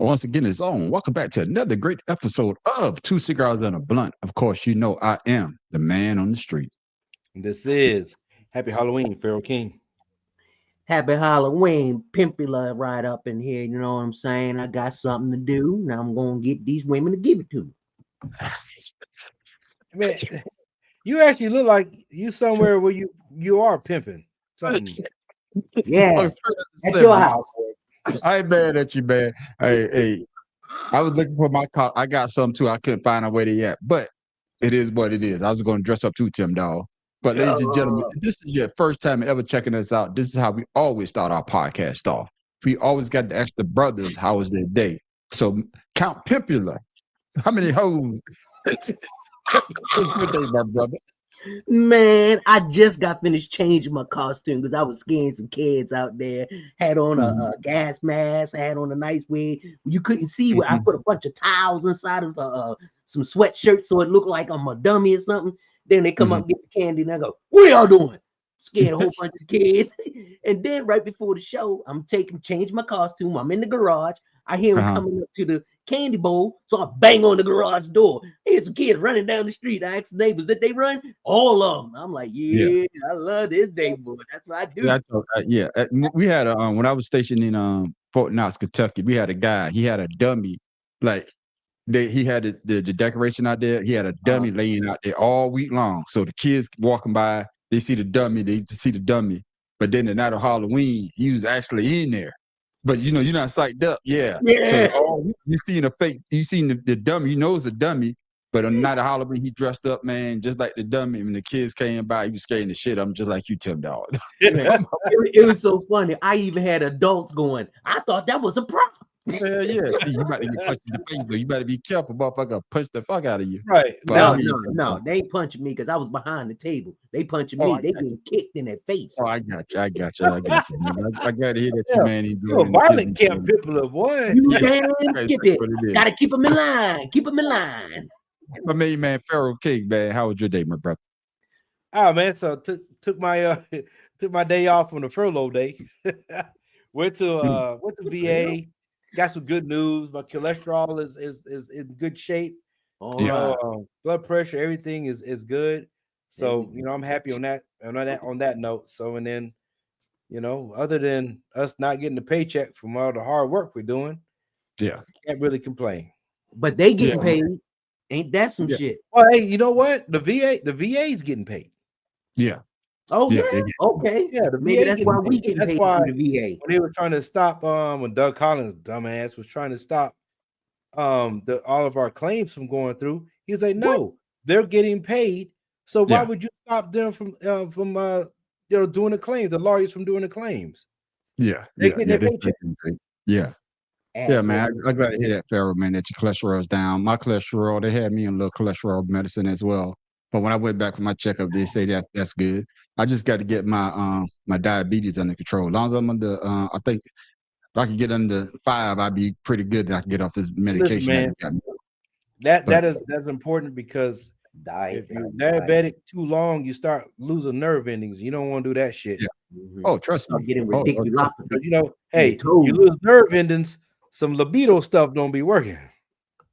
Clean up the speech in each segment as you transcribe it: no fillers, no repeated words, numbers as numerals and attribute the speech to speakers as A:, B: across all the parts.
A: once again is on. Welcome back to another great episode of Two Cigars and a Blunt. Of course, you know I am the man on the street.
B: This is Happy Halloween, Pharaoh King.
C: Happy Halloween, Pimpula right up in here. You know what I'm saying? I got something to do. Now I'm gonna get these women to give it to me.
B: Man, you actually look like you somewhere where you are pimping something.
C: Yeah, at your house.
A: I ain't mad at you, man. Hey, I was looking for my car. I got some too. I couldn't find out where they at, but it is what it is. I was going to dress up too, Tim Dog. But ladies and gentlemen, this is your first time ever checking us out. This is how we always start our podcast off. We always got to ask the brothers how was their day. So Count Pimpula, how many hoes? Good day, my brother.
C: Man, I just got finished changing my costume because I was scaring some kids out there. Had on a gas mask, had on a nice wig. You couldn't see where I put a bunch of towels inside of some sweatshirts so it looked like I'm a dummy or something. Then they come up and get the candy and I go, "What y'all doing?" Scared a whole bunch of kids. And then right before the show, I'm change my costume. I'm in the garage. I hear him coming up to the candy bowl, so I bang on the garage door. Here's some kids running down the street. I asked the neighbors, did they run? All of them. I'm like, yeah. I love this neighborhood. That's what I do.
A: We had when I was stationed in Fort Knox, Kentucky, we had a guy. He had a dummy, like he had the decoration out there. He had a dummy laying out there all week long. So the kids walking by, they see the dummy, But then the night of Halloween, he was actually in there. But you're not psyched up, So you seen a fake, you seen the dummy, you know it's a dummy. But on the night of Halloween, he dressed up, man, just like the dummy. When the kids came by, he was scaring the shit out of him, just like you, Tim Dog.
C: It was so funny. I even had adults going, I thought that was a prop.
A: Yeah. See, you about to get punched in the face, so you better be careful, motherfucker. Punch the fuck out of you.
B: Right.
C: No, they ain't punching me because I was behind the table. They punching me. They getting kicked in their face.
A: Oh, I got you. I got to hear that you, man.
B: You're a violent Camp Pimpula, boy.
C: You can't skip it. Got to keep them in line. Keep them in line.
A: My main man, Pharaoh King, man. How was your day, my brother?
B: Oh, man. So took my day off on the furlough day. went to VA. Got some good news. My cholesterol is in good shape. Blood pressure, everything is good. So I'm happy on that note. So and then, other than us not getting the paycheck from all the hard work we're doing, can't really complain.
C: But they getting paid. Ain't that some shit?
B: Well, hey, you know what? The VA's getting paid.
A: Yeah.
C: Oh yeah. Okay.
B: Yeah,
C: maybe that's why we getting paid from the VA.
B: When they were trying to stop, when Doug Collins, dumbass, was trying to stop all of our claims from going through, he was like, "No, they're getting paid. So why would you stop them from doing the claims? The lawyers from doing the claims?
A: Yeah,
B: they get their paycheck.
A: Yeah. Yeah, man. I'm glad to hear that, Pharaoh, man, that your cholesterol is down. My cholesterol, they had me on a little cholesterol medicine as well. But when I went back for my checkup, they say that's good. I just got to get my my diabetes under control. As long as I'm under, I think if I can get under 5, I'd be pretty good. That I can get off this medication.
B: Listen, man, that's important because if you're diabetic too long, you start losing nerve endings. You don't want to do that shit.
A: Yeah. Oh, trust me.
C: Getting ridiculous.
B: Because you lose nerve endings, some libido stuff don't be working.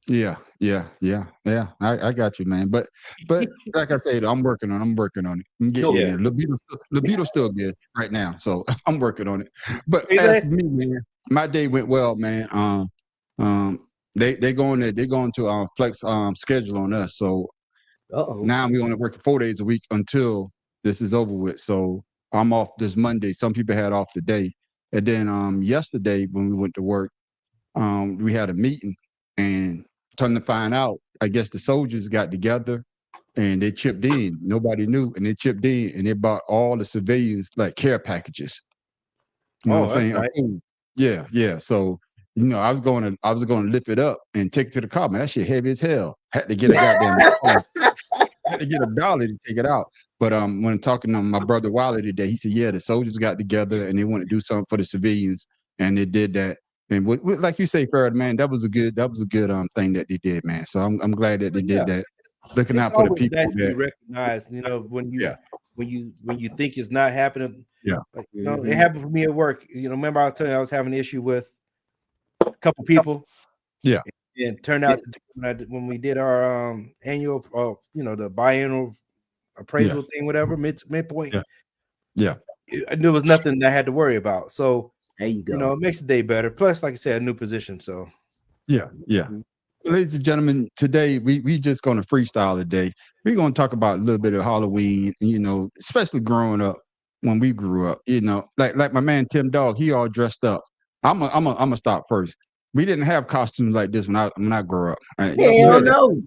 A: Yeah. I got you, man. But like I said, I'm working on it. I'm getting there. Libido's still good right now, so I'm working on it. But as for me, man, my day went well, man. They're going to flex schedule on us, so now we only working 4 days a week until this is over with. So I'm off this Monday. Some people had off today, and then yesterday when we went to work, we had a meeting and. Come to find out, I guess the soldiers got together and they chipped in. Nobody knew, and they chipped in and they bought all the civilians like care packages. You know what I'm saying? Right. Yeah. So I was going to lift it up and take it to the car. Man, that shit heavy as hell. Had to get a goddamn had to get a dolly to take it out. But when talking to my brother Wiley today, he said, the soldiers got together and they want to do something for the civilians, and they did that. And like you say, Farrah, man, that was a good thing that they did, man. So I'm glad that they did that. Looking out for the people
B: that recognized, when you think it's not happening.
A: Yeah.
B: It happened for me at work. Remember I was telling you I was having an issue with a couple people.
A: Yeah.
B: And turned out when we did our annual, the biannual appraisal thing, whatever, midpoint.
A: Yeah.
B: There was nothing I had to worry about. So
C: there you go.
B: It makes the day better. Plus, like I said, a new position. So
A: yeah. Ladies and gentlemen, today we just gonna freestyle today. We're gonna talk about a little bit of Halloween, especially growing up when we grew up, like my man Tim Dog, he all dressed up. I'm gonna stop first. We didn't have costumes like this when I grew up.
C: Hell no.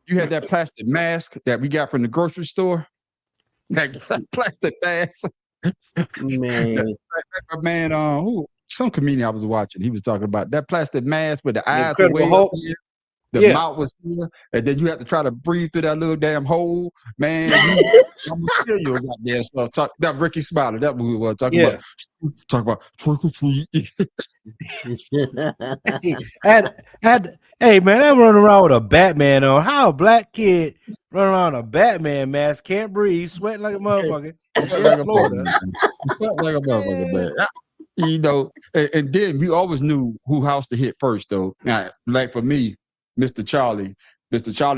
A: You had that plastic mask that we got from the grocery store. That plastic mask.
C: Man.
A: Who some comedian I was watching, he was talking about that plastic mask with the eyes
B: Incredible
A: way
B: Hulk.
A: up here. The mouth was here, and then you have to try to breathe through that little damn hole. Man, I'm gonna kill you goddamn stuff. That Ricky Smiley, that movie was talking about trick or treat.
B: Hey man, I'm running around with a Batman on. How a black kid running around a Batman mask, can't breathe, sweating like a motherfucker.
A: Like a motherfucker, man. And then we always knew who house to hit first, though. Now, like for me, Mr. Charlie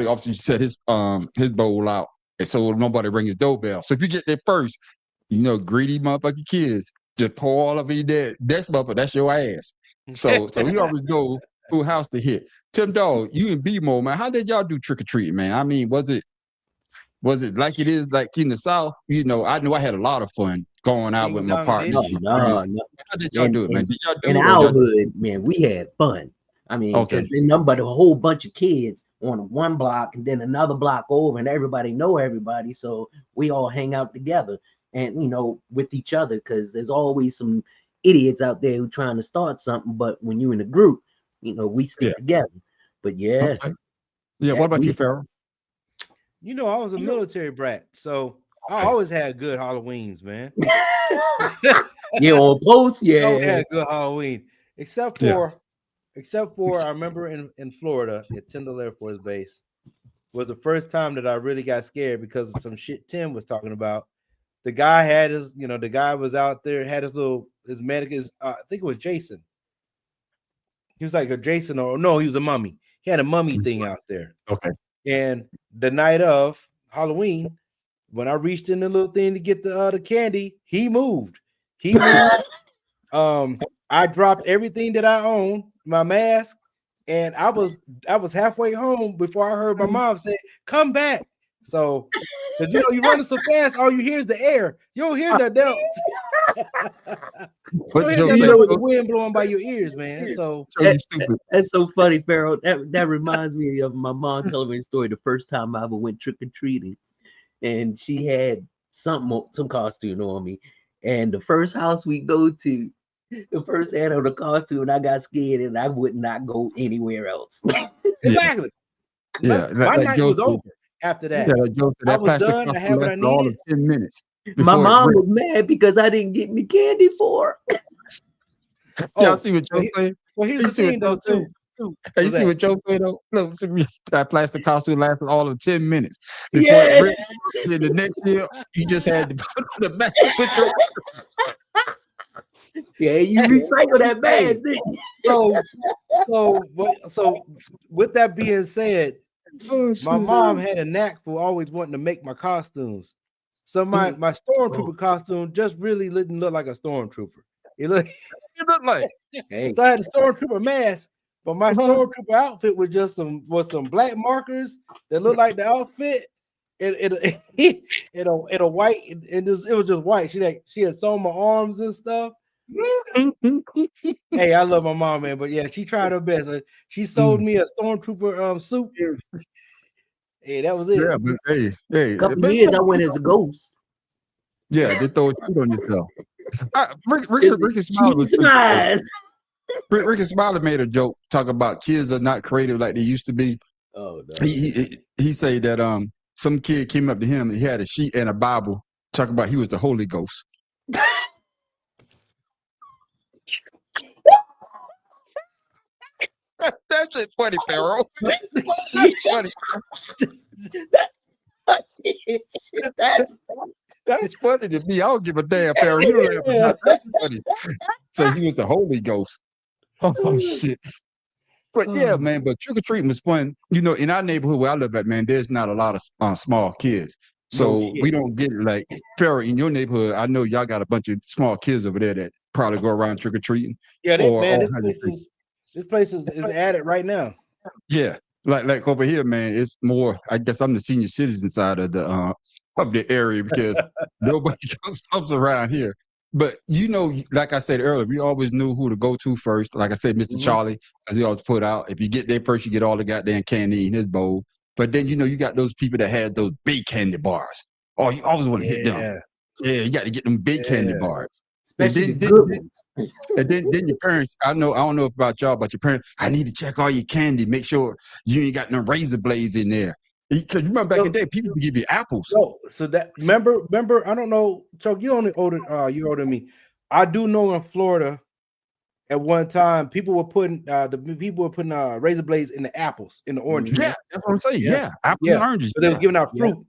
A: obviously set his bowl out, and so nobody ring his doorbell. So if you get there first, greedy motherfucking kids just pour all of it there. That's motherfucker, that's your ass. So we always know who house to hit. Tim Dog, you and B-Mo, man, how did y'all do trick or treating, man? I mean, was it like it is like in the South? I know I had a lot of fun going out with my partners.
C: No.
A: How did y'all do it, man? Did y'all do
C: in our hood, man, we had fun. I mean, because they numbered a whole bunch of kids on one block and then another block over, and everybody know everybody. So we all hang out together and, with each other, because there's always some idiots out there who trying to start something. But when you're in a group, we stick together. But yeah.
A: Okay. Yeah. What about you, Farrell?
B: I was a military brat, so I always had good Halloweens, man.
C: On post,
B: I had good Halloween, except for I remember in Florida at Tyndall Air Force Base was the first time that I really got scared because of some shit Tim was talking about. The guy had the guy was out there, had his medic I think it was Jason. He was like a Jason, or no, he was a mummy. He had a mummy thing out there.
A: Okay.
B: And the night of Halloween, when I reached in the little thing to get the candy, he moved. I dropped everything that I owned, my mask, and I was halfway home before I heard my mom say, "Come back." So, because you're running so fast, all you hear is the air. You don't hear nothing else. The wind blowing by your ears, man. So
C: that's so funny, Pharaoh. That reminds me of my mom telling me a story the first time I ever went trick or treating, and she had some costume on me. And the first house we go to, the first ad on the costume, I got scared and I would not go anywhere else.
B: Exactly.
A: Yeah,
B: my night was over after that.
A: I was done. I had what I needed. All of 10 minutes.
C: My mom was mad because I didn't get any candy for her.
A: Y'all see what Joe said?
B: Well, here's the thing, though, too.
A: Hey, you see what Joe said, though? Look, that plastic costume lasted all of 10 minutes.
C: Before
A: the next year, you just had to put on the mask.
C: Yeah, you recycle that bag.
B: So with that being said, my mom had a knack for always wanting to make my costumes. So my stormtrooper costume just really didn't look like a stormtrooper. It looked like so I had a stormtrooper mask, but my stormtrooper outfit was just some black markers that looked like the outfit. It a white. It was just white. She had sewn my arms and stuff. Hey, I love my mom, man, but yeah, she tried her best. She sold me a stormtrooper suit. Hey, that was it.
A: Yeah, but hey,
C: a couple years I went as a ghost.
A: Yeah, just throw a cheat on yourself. Ricky Smiley Ricky Smiley made a joke talking about kids are not creative like they used to be.
C: Oh no.
A: He said that some kid came up to him and he had a sheet and a Bible talking about he was the Holy Ghost. That shit's funny, Pharaoh. That's funny. That's funny to me. I don't give a damn, Pharaoh. You don't have that's funny. So he was the Holy Ghost. Oh shit. But yeah, man, but trick or treating was fun. You know, in our neighborhood where I live at, man, there's not a lot of small kids. So we don't get like Farrah in your neighborhood. I know y'all got a bunch of small kids over there that probably go around trick or treating.
B: Yeah, this place is at it right now.
A: Yeah, like over here, man, it's more. I guess I'm the senior citizen side of the area because nobody comes around here. But you know, like I said earlier, we always knew who to go to first. Like I said, Mr. Charlie, as he always put out, if you get there first, you get all the goddamn candy in his bowl. But then you know you got those people that had those big candy bars. Oh, you always want to hit them. Yeah, you got to get them big candy bars.
C: Especially
A: And
C: the good ones.
A: and then your parents, I don't know about y'all, but your parents, I need to check all your candy, make sure you ain't got no razor blades in there. Because you remember back in the day, people would give you apples.
B: So that remember, I don't know, Chuck, you're older than me. I do know in Florida at one time people were putting razor blades in the apples, in the oranges.
A: Yeah, that's what I'm saying. Yeah, apples and oranges.
B: So they was giving out fruit.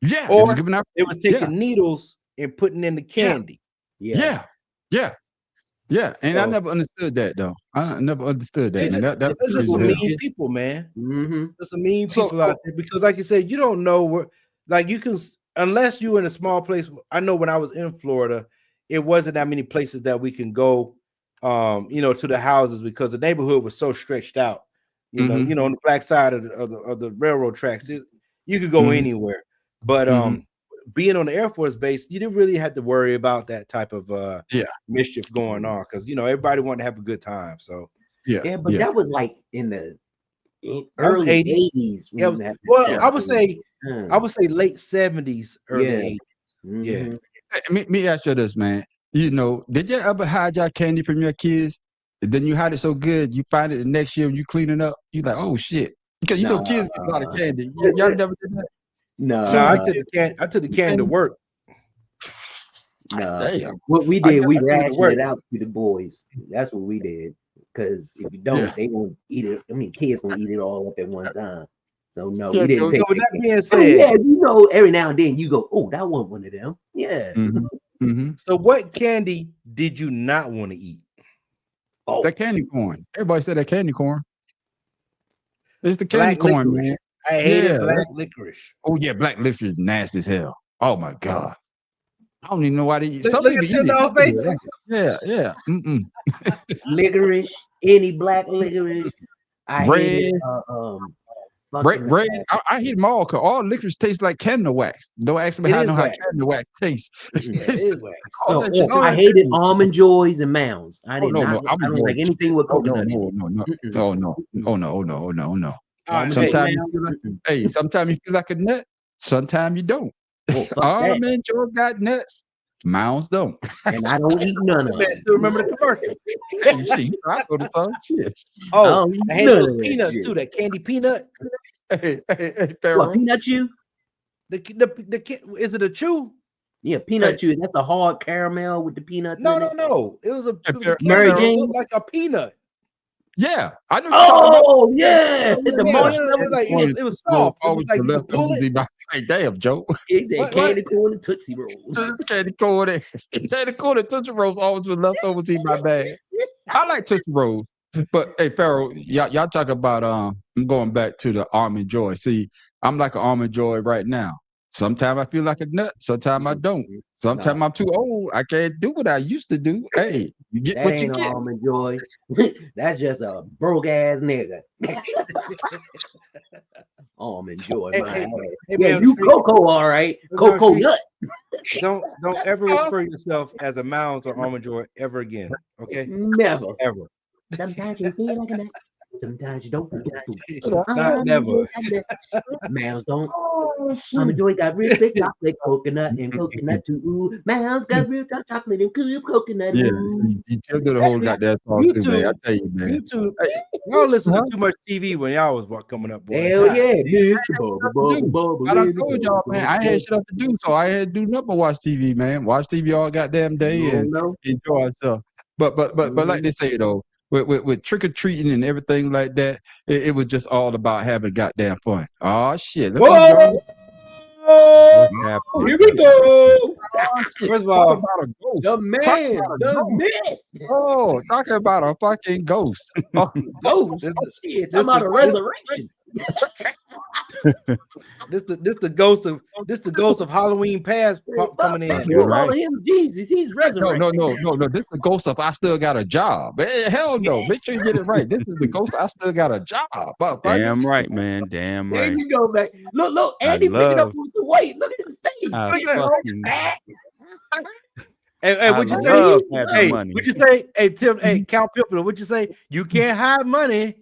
A: Yeah,
B: or they was taking needles and putting in the candy.
A: Yeah. And I never understood that though. I never understood that. Man. That's
B: just some mean people, man. There's some mean people out there because, like you said, you don't know where. Like you can, unless you're in a small place. I know when I was in Florida, it wasn't that many places that we can go, to the houses because the neighborhood was so stretched out. You know, on the black side of the railroad tracks, you could go anywhere. But being on the Air Force Base, you didn't really have to worry about that type of mischief going on because everybody wanted to have a good time. So
C: but that was like in the early 80s.
B: I would say late 70s, early 80s. Yeah.
A: Let me ask you this, man. You know, did you ever hide your candy from your kids? And then you hide it so good, you find it the next year when you clean it up. You like, oh shit, because you know kids get a lot of candy. Y'all never did that.
C: No,
B: I took the candy to work.
C: No, what we did, we rationed it out to the boys. That's what we did. Because if you don't, they won't eat it. I mean, kids won't eat it all up at one time. So no, we didn't take
B: with that being said,
C: every now and then you go, oh, that wasn't one of them. Yeah.
B: So what candy did you not want to eat?
A: Oh, that candy corn. Everybody said that candy corn. It's the candy corn, man.
B: I hated black licorice.
A: Oh yeah, black licorice is nasty as hell. Oh my god, I don't even know why they eat. Some
B: people
A: eat it. Yeah.
C: Licorice, any black licorice. I hated
A: red. I hate them all because all licorice tastes like candle wax. Don't ask me how I know how candle wax tastes.
C: I hated almond joys and mounds. I did not. I don't like anything with coconut.
A: No. Sometimes you feel like a nut. Sometimes you don't. Almond joy got nuts. Mounds don't.
C: And I don't eat none of them.
B: Still remember the commercial?
A: I go to some shit.
B: Oh, I hate those peanuts too. That candy peanut.
A: Hey,
C: what, peanut chew?
B: Is it a chew?
C: Yeah, peanut chew. That's a hard caramel with the peanuts.
B: No. It was a
C: Mary Jane,
B: like a peanut.
A: Yeah, I know.
C: Oh yeah,
B: it was soft.
A: Always the leftovers. Hey, damn, Joe.
C: Candy corn and Tootsie Rolls.
A: Candy corn and Tootsie Rolls always with leftovers in my bag. I like Tootsie Rolls, but hey, Pharaoh, y'all talk about I'm going back to the almond joy. See, I'm like an almond joy right now. Sometimes I feel like a nut. Sometimes I don't. Sometimes I'm too old. I can't do what I used to do. Hey, you get
C: that
A: what you get.
C: Almond joy. That's just a broke ass nigga. Almond joy. Yeah, you cocoa, all right. Cocoa nut.
B: Don't ever refer yourself as a Mounds or almond joy ever again. Okay?
C: Never.
B: Ever.
C: Sometimes you feel like a nut. Sometimes you don't.
B: Not never.
C: Mounds don't. Almond joy got real thick chocolate, coconut, and coconut too. Ooh, Mounds got real chocolate and coconut.
A: Yeah, you still do the whole goddamn song too, man. I tell you, man.
B: Y'all listen to too much TV when y'all was coming up, boy.
C: Hell yeah,
A: I done told y'all, man. I had shit up to do, so I had to do nothing but watch TV, man. Watch TV all goddamn day and enjoy myself. But like they say though. With trick or treating and everything like that, it was just all about having goddamn fun. Oh shit!
B: Whoa!
C: Oh,
D: What's happening?
C: here we go.
B: First of
A: Talk
B: all,
A: about a ghost.
C: The
A: Talk
C: man,
A: about a
C: the
A: ghost.
C: myth,
A: Oh, talking about a fucking ghost. Oh,
C: ghost.
B: this
C: Oh, shit,
B: this
C: talking about a
B: the
C: resurrection.
B: this the ghost of Halloween past coming in.
C: Man,
D: You're
C: we're
D: right.
C: calling him Jesus. He's
A: no,
C: resurrected.
A: no. This is the ghost of I still got a job. Hell no. Make sure you get it right. This is the ghost. I still got a job.
D: Damn right, man. Damn
C: There
D: right.
C: you go, man. Look,
D: I
C: Andy picking up
D: love-
C: with some weight. Look at his face.
D: I
C: Look at
D: fucking-
C: back.
B: Hey,
D: I
B: what'd you
D: love
B: say?
D: having
B: Hey,
D: money.
B: what'd you say? Hey, Tim, hey, Count Pippin, what'd you say? You can't hide money.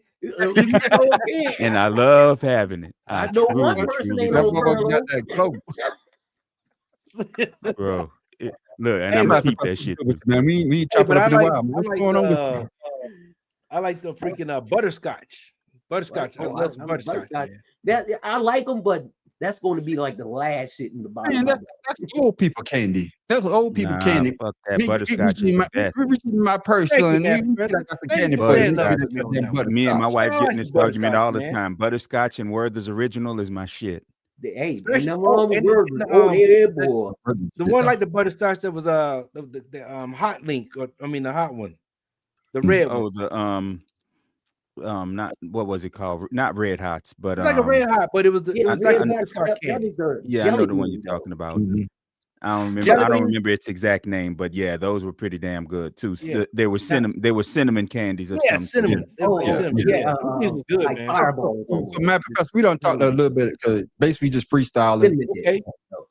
D: And I love having it.
C: I know one
D: truly,
C: person
D: truly
C: ain't
D: do.
C: on furlough.
A: got that glow.
D: Bro. Look, and
B: Hey,
D: I'm gonna
B: but-
D: keep that shit.
A: Man, we ain't
B: Hey,
A: chopping
B: but
A: up
B: I
A: in a
B: like,
A: while. What's going on with you?
B: I like the freaking butterscotch. Butterscotch. I love some butterscotch.
C: That I like them, but that's going to be like the last shit in the bottom.
A: Man, that's old people candy. That's old people
D: Nah,
A: candy.
D: fuck that butterscotch is
A: reach
D: the best.
A: in my purse,
B: Thank you,
A: son.
B: man.
A: I got some
B: Thank
A: candy
B: you
A: for
B: for
A: you.
B: standing up
A: Get
B: with me on
A: that
B: that one.
D: Me and my
A: butterscotch.
D: wife
B: I
D: get
B: like
D: in this
B: some
D: argument all the
B: butterscotch,
D: time. Butterscotch and Werther's Original is my shit.
C: Hey, ain't
B: Especially-
C: nothing wrong with
B: and-
C: burgers.
B: and,
C: Oh, yeah, boy.
B: The one like the butterscotch that was the hot link, or I mean the hot one, the red one.
D: Oh, not what was it called? Not Red Hots, but
B: It's like a red hot, but it was
C: Yeah,
B: it was like a
C: red hot,
B: butterscotch
C: that
B: candy.
C: is the
D: yeah, I know
C: jelly
D: the one
C: bean,
D: you're talking about.
A: Mhm.
D: I don't remember.
B: Jelly
D: I don't
B: bean?
D: remember its exact name, but yeah, those were pretty damn good too.
B: Yeah.
D: They were cinnamon candies of
B: Yeah,
D: some
B: cinnamon.
D: sort.
B: It was
C: Oh,
B: cinnamon.
C: yeah,
B: Yeah, these was good,
C: like
B: man.
C: fireballs.
A: So, Matt, because we don't talk a little bit, because basically just freestyling.
C: Cinnamon
B: Okay.
C: dip.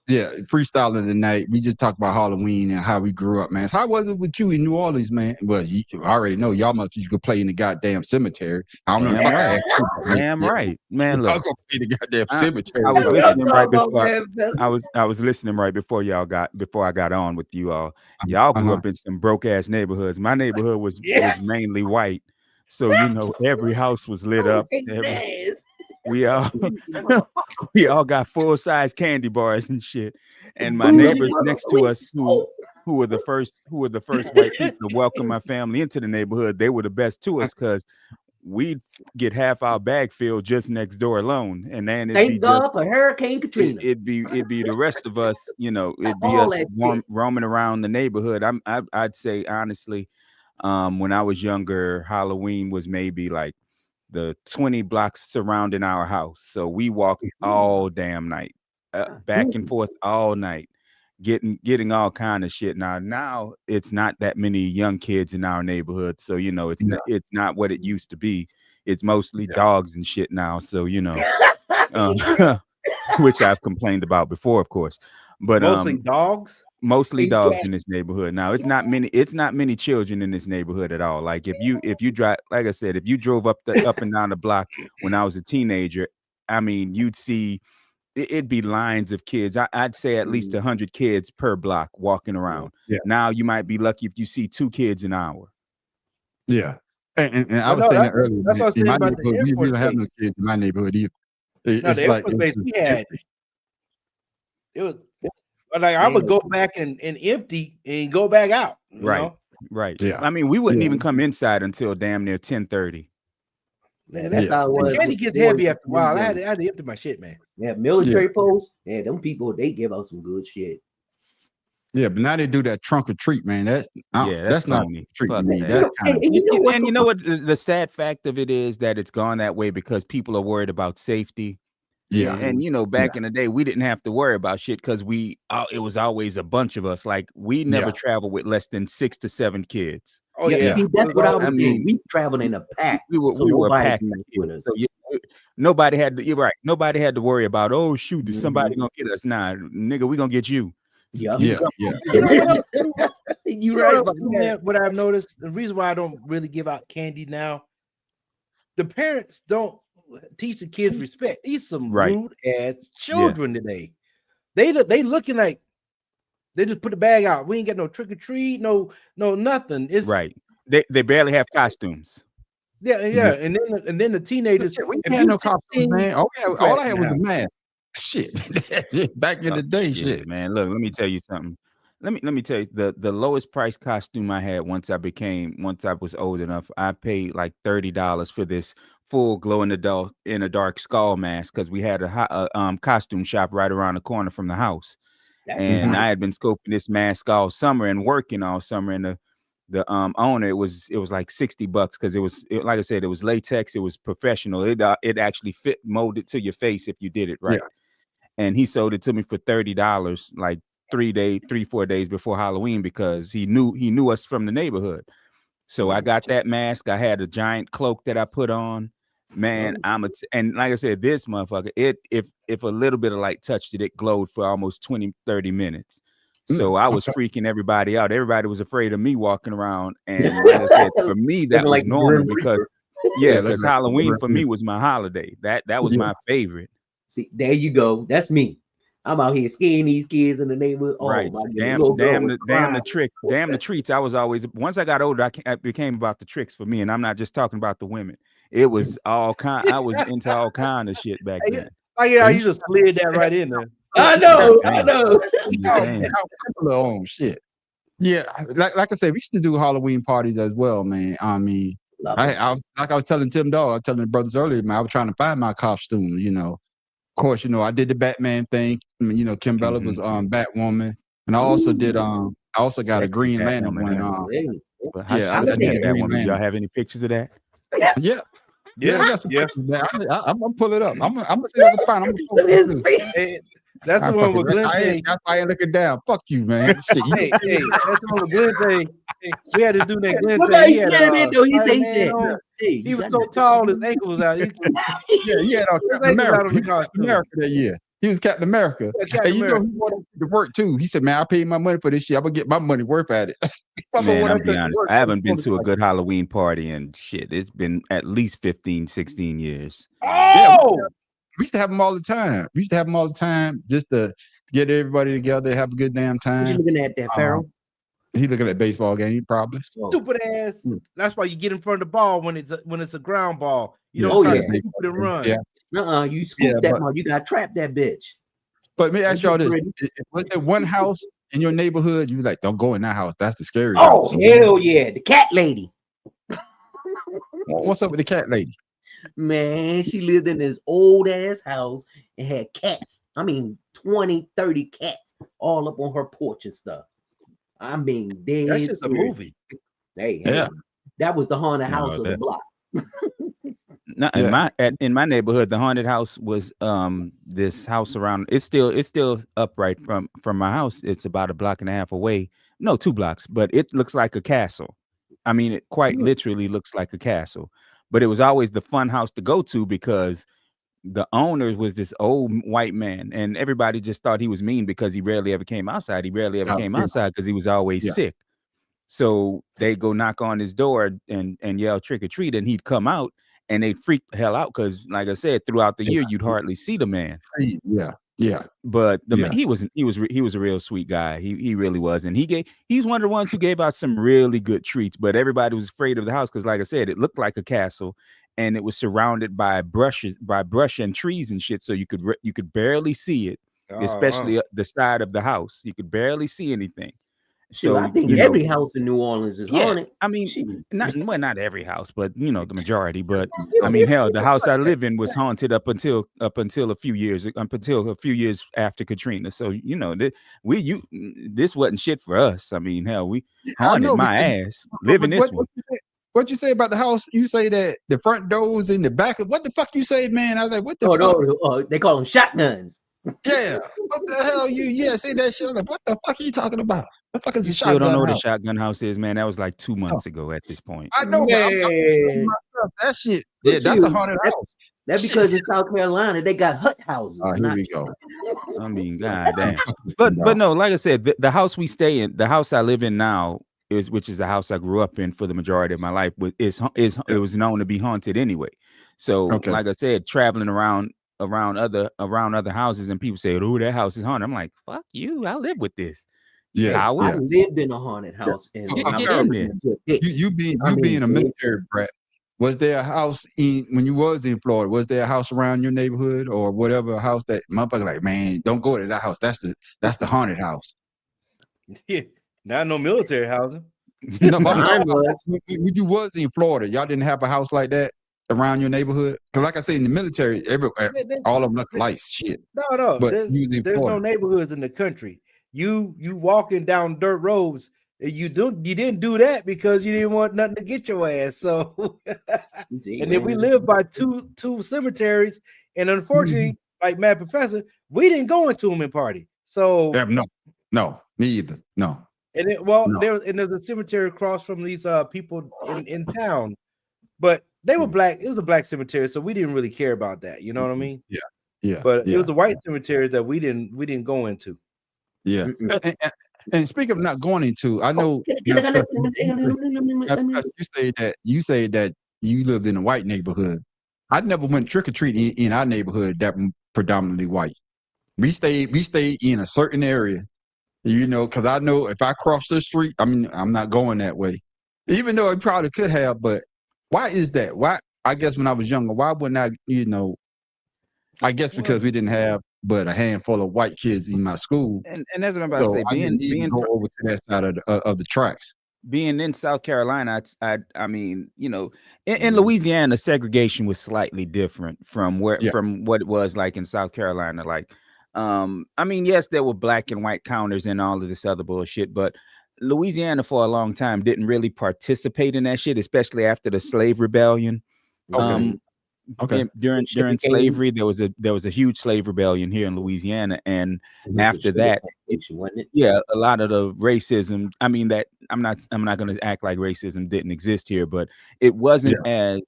A: Yeah, freestyling tonight. We just talked about Halloween and how we grew up, man. So how was it with you in New Orleans, man? Well, you I already know y'all must you could play in the goddamn cemetery. I don't know if I
D: Damn
A: can
D: right.
A: ask you.
D: Damn right, man.
A: Y'all
D: Look,
A: gonna play the goddamn
D: I-
A: cemetery.
D: I was
C: Y'all
D: listening right
C: talking about
D: before.
C: that,
D: I was listening right before I got on with you all. Y'all grew up in some broke ass neighborhoods. My neighborhood was mainly white, so you know every house was lit up. We all got full size candy bars and shit. And my neighbors next to us who were the first white people to welcome my family into the neighborhood, they were the best to us because we'd get half our bag filled just next door alone, and then it'd be
C: Thank God
D: just
C: for Hurricane Katrina.
D: it'd be the rest of us, you know, it'd be
C: All
D: us
C: that shit.
D: roaming around the neighborhood. I'd say honestly, when I was younger, Halloween was maybe like the 20 blocks surrounding our house. So we walked all damn night, back and forth all night, getting all kind of shit. Now it's not that many young kids in our neighborhood, so you know it's not what it used to be. It's mostly dogs and shit now. So you know, which I've complained about before, of course. But
B: mostly dogs.
D: Mostly dogs in this neighborhood. Now it's not many children in this neighborhood at all. Like if you drive, like I said, if you drove up and down the block when I was a teenager, I mean, you'd see it'd be lines of kids. I'd say at least 100 kids per block walking around.
A: Yeah.
D: Now you might be lucky if you see 2 kids an hour.
A: Yeah. And I was saying that earlier.
B: That's what I was
A: in
B: saying
A: my
B: about the
A: neighborhood, we
B: airport
A: don't have
B: base.
A: no kids in my neighborhood either.
B: No,
A: It's
B: the
A: like
B: airport base we had.
A: empty.
B: It was like I would go back and empty and go back out. You know?
D: Right.
A: Yeah.
D: I mean, we wouldn't even come inside until damn near 10:30.
C: Man, that's how it was.
B: The candy gets heavy after a while. I had to empty my shit, man.
C: Yeah, military posts. Yeah, them people, they give out some good shit.
A: Yeah, but now they do that trunk or treat, man. That's not
D: funny.
A: treat to
D: Fuck
A: me.
D: that.
A: That's kind of
D: You know what the sad fact of it is that it's gone that way because people are worried about safety.
A: Yeah.
D: And you know, back in the day, we didn't have to worry about shit because it was always a bunch of us. Like we never traveled with less than 6 to 7 kids.
B: Oh yeah,
C: See, that's what I was
D: I
C: saying.
D: mean,
C: We traveled in a pack.
D: We were a pack
C: with us.
D: So nobody had to. You're right. Nobody had to worry about. Oh shoot, is somebody gonna get us? Nah, nigga, we gonna get you.
C: Yeah.
B: You
C: You're
B: right
C: right.
B: about that. What I've noticed, the reason why I don't really give out candy now, the parents don't teach the kids respect. These some rude ass children today. They looking like they just put the bag out. We ain't got no trick or treat, no nothing. It's
D: right. They barely have costumes.
B: Yeah. And then the teenagers.
A: We had no costumes, man. All I had was a mask. Shit. Back in the day, shit.
D: Man. Look, let me tell you something. let me tell you, the lowest price costume I had once I was old enough, I paid like $30 for this full glow in the dark skull mask because we had a costume shop right around the corner from the house.
C: That's
D: And
C: nice.
D: I had been scoping this mask all summer and working all summer. And the owner, it was like $60 because like I said, it was latex, it was professional. It actually fit molded to your face if you did it right.
A: Yeah.
D: And he sold it to me for $30, like 4 days before Halloween, because he knew us from the neighborhood. So I got that mask. I had a giant cloak that I put on. Man, and like I said, this motherfucker, if a little bit of light touched it, it glowed for almost 20, 30 minutes. So I was freaking everybody out. Everybody was afraid of me walking around. And like I said, for me, that was
C: like
D: normal because because
A: like
D: Halloween for me was my holiday. That was my favorite.
C: See, there you go. That's me. I'm out here scaring these kids in the neighborhood. Oh
D: Right.
C: my
D: Damn the treats. I was always, once I got older, I became about the tricks for me. And I'm not just talking about the women. It was all kind. I was into all kind of shit back then.
B: Oh yeah, you just slid that right in there.
C: I know.
A: Shit. Yeah, like I said, we used to do Halloween parties as well, man. I mean, I was telling Tim Dog, I was telling the brothers earlier, man, I was trying to find my costume, you know. Of course, you know, I did the Batman thing. I mean, you know, Kim Bella was Batwoman. And I also did I also got a Green Lantern one.
D: But how
A: I
D: did
A: did
D: that woman? Y'all have any pictures of that?
A: Yeah. I got some pictures of that. I'm gonna pull it up. I'm gonna see if I can find. I'm gonna
B: that's the one with Glenn.
A: That's why I ain't looking down. Fuck you, man. Shit,
B: hey, that's the one with Glenn thing. We had to do that Glenn
C: What
B: thing.
C: He said
B: he was so tall, his ankle was out.
A: He had Captain America. He was Captain America that year. He was Captain America. And you know, he wanted to work too. He said, man, I paid my money for this shit. I'm gonna get my money worth at it.
D: Man, I'll be honest. I haven't been to a good Halloween party and shit. It's been at least 15, 16 years.
B: Oh!
A: We used to have them all the time. Just to get everybody together, have a good damn time.
C: What you looking at that, Pharaoh?
A: He looking at baseball game, probably.
B: Stupid ass. That's why you get in front of the ball when it's a ground ball. You don't try to scoop it and run.
A: Yeah.
C: You scoop that ball. You gotta trap that bitch.
A: But let me ask y'all this: was there one house in your neighborhood you like, don't go in that house? That's the scary house.
C: Oh hell yeah, the cat lady.
A: What's up with the cat lady?
C: Man, she lived in this old ass house and had cats. I mean, 20, 30 cats all up on her porch and stuff. I mean,
B: that's just a movie.
C: Hey, that was the haunted house of the block.
D: In my neighborhood, the haunted house was this house around. It's still upright from my house. It's about a block and a half away. No, 2 blocks, but it looks like a castle. I mean, it quite literally looks like a castle. But it was always the fun house to go to because the owner was this old white man, and everybody just thought he was mean because he rarely ever came outside. He rarely ever came outside because he was always sick. So they go knock on his door and yell trick or treat, and he'd come out, and they'd freak the hell out because, like I said, throughout the year you'd hardly see the man.
A: Yeah.
D: But he was a real sweet guy. He really was, and he's one of the ones who gave out some really good treats. But everybody was afraid of the house because, like I said, it looked like a castle, and it was surrounded by brush and trees and shit. So you could barely see it, especially the side of the house. You could barely see anything. So
C: I think every house in New Orleans is haunted.
D: I mean, not every house, but you know, the majority. But I mean, hell, the house I live in was haunted up until a few years after Katrina. So you know, this wasn't shit for us. I mean, hell, we haunted my ass living this one.
A: What you say about the house? You say that the front doors in the back. What the fuck you say, man? I was like, what the fuck?
C: No, they call them shotguns.
A: Yeah, what the hell? You say that shit? I'm like, what the fuck are you talking about? What the fuck is a shotgun?
D: Still don't know
A: what
D: the shotgun house is, man. That was like 2 months ago at this point.
A: I know, but that shit. Yeah, that's a haunted house.
C: That's because in South Carolina they got hut houses.
A: Here we go.
D: I mean, goddamn. But no, like I said, the house we stay in, the house I live in now, which is the house I grew up in for the majority of my life, it was known to be haunted anyway. So, like I said, traveling around other houses, and people say, "Oh, that house is haunted." I'm like, "Fuck you! I live with this."
C: I lived in a haunted house, and
A: you being a military brat. Was there a house when you was in Florida? Was there a house around your neighborhood or whatever house that motherfucker like, man, don't go to that house. That's the haunted house.
B: Yeah, not no military housing.
A: No, but I'm talking about when you was in Florida, y'all didn't have a house like that around your neighborhood. Because, like I say, in the military, all of them look like shit.
B: No.
A: But
B: There's no neighborhoods in the country. You walking down dirt roads. You didn't do that because you didn't want nothing to get your ass. So, and then we live by two cemeteries, and unfortunately, like Mad Professor, we didn't go into them and party. So
A: no, me either. No.
B: And there's a cemetery across from these people in town, but they were black. It was a black cemetery, so we didn't really care about that. You know what I mean?
A: Yeah.
B: But it was a white cemetery that we didn't go into.
A: Yeah. And speaking of not going into, I know you say that you lived in a white neighborhood. I never went trick or treating in our neighborhood that predominantly white. We stayed in a certain area. You know, because I know if I cross the street, I mean, I'm not going that way. Even though I probably could have, but why is that? Why? I guess when I was younger, why wouldn't I, I guess because we didn't have but a handful of white kids in my school.
D: And that's what I'm about to say.
A: I didn't need to go over to that side of the tracks.
D: Being in South Carolina, I mean, in Louisiana, segregation was slightly different from from what it was like in South Carolina. Like, I mean, yes, there were black and white counters and all of this other bullshit, but Louisiana for a long time didn't really participate in that shit, especially after the slave rebellion. During slavery, there was a huge slave rebellion here in Louisiana, and after that, a lot of the racism. I mean, that I'm not going to act like racism didn't exist here, but it wasn't as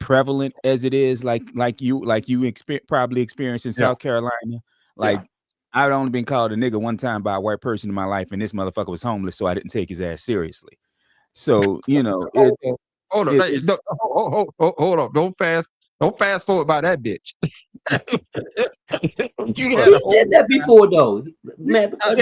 D: prevalent as it is like you probably experienced in South Carolina. Like, I've only been called a nigga one time by a white person in my life, and this motherfucker was homeless, so I didn't take his ass seriously. So hold
A: up! Don't fast forward by that bitch.
C: You said that before, though. Man, I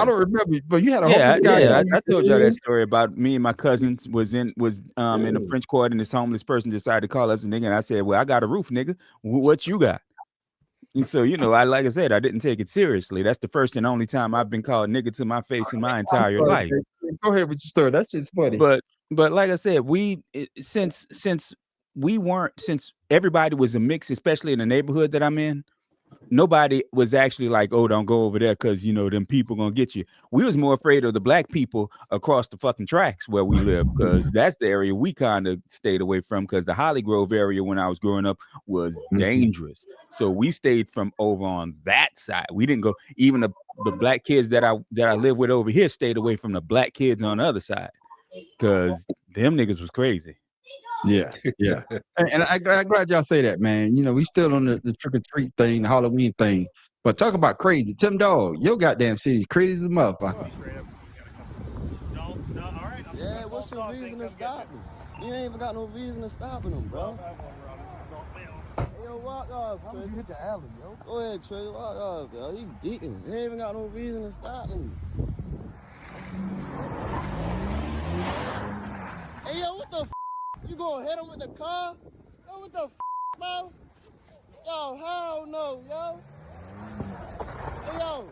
A: don't remember, but you had a
D: homeless guy. I told y'all that story about me and my cousins was in the French Quarter, and this homeless person decided to call us a nigga, and I said, "Well, I got a roof, nigga. What you got?" And so, like I said, I didn't take it seriously. That's the first and only time I've been called nigga to my face in my entire life.
A: Go ahead with your story. That's just funny.
D: But like I said, since everybody was a mix, especially in the neighborhood that I'm in, nobody was actually like, "Oh, don't go over there because them people gonna get you." We was more afraid of the black people across the fucking tracks where we live, because that's the area we kind of stayed away from, because the Holly Grove area when I was growing up was dangerous. So we stayed from over on that side. We didn't go. Even the black kids that I live with over here stayed away from the black kids on the other side, because them niggas was crazy.
A: Yeah. And I'm glad y'all say that, man. We still on the trick or treat thing, the Halloween thing. But talk about crazy. Tim Dog, your goddamn city's crazy as a motherfucker.
E: Yeah, what's your reason to stop me? You ain't even got no reason to stopping them, bro. Hey, yo, walk off, Trey. You hit the alley, yo. Go ahead, Trey. Walk off, yo. He beating. He ain't even got no reason to stop me. Hey, yo, what the f***? You gonna hit him with the car? Yo, what the f***, bro? Yo, hell no, yo. Hey, yo.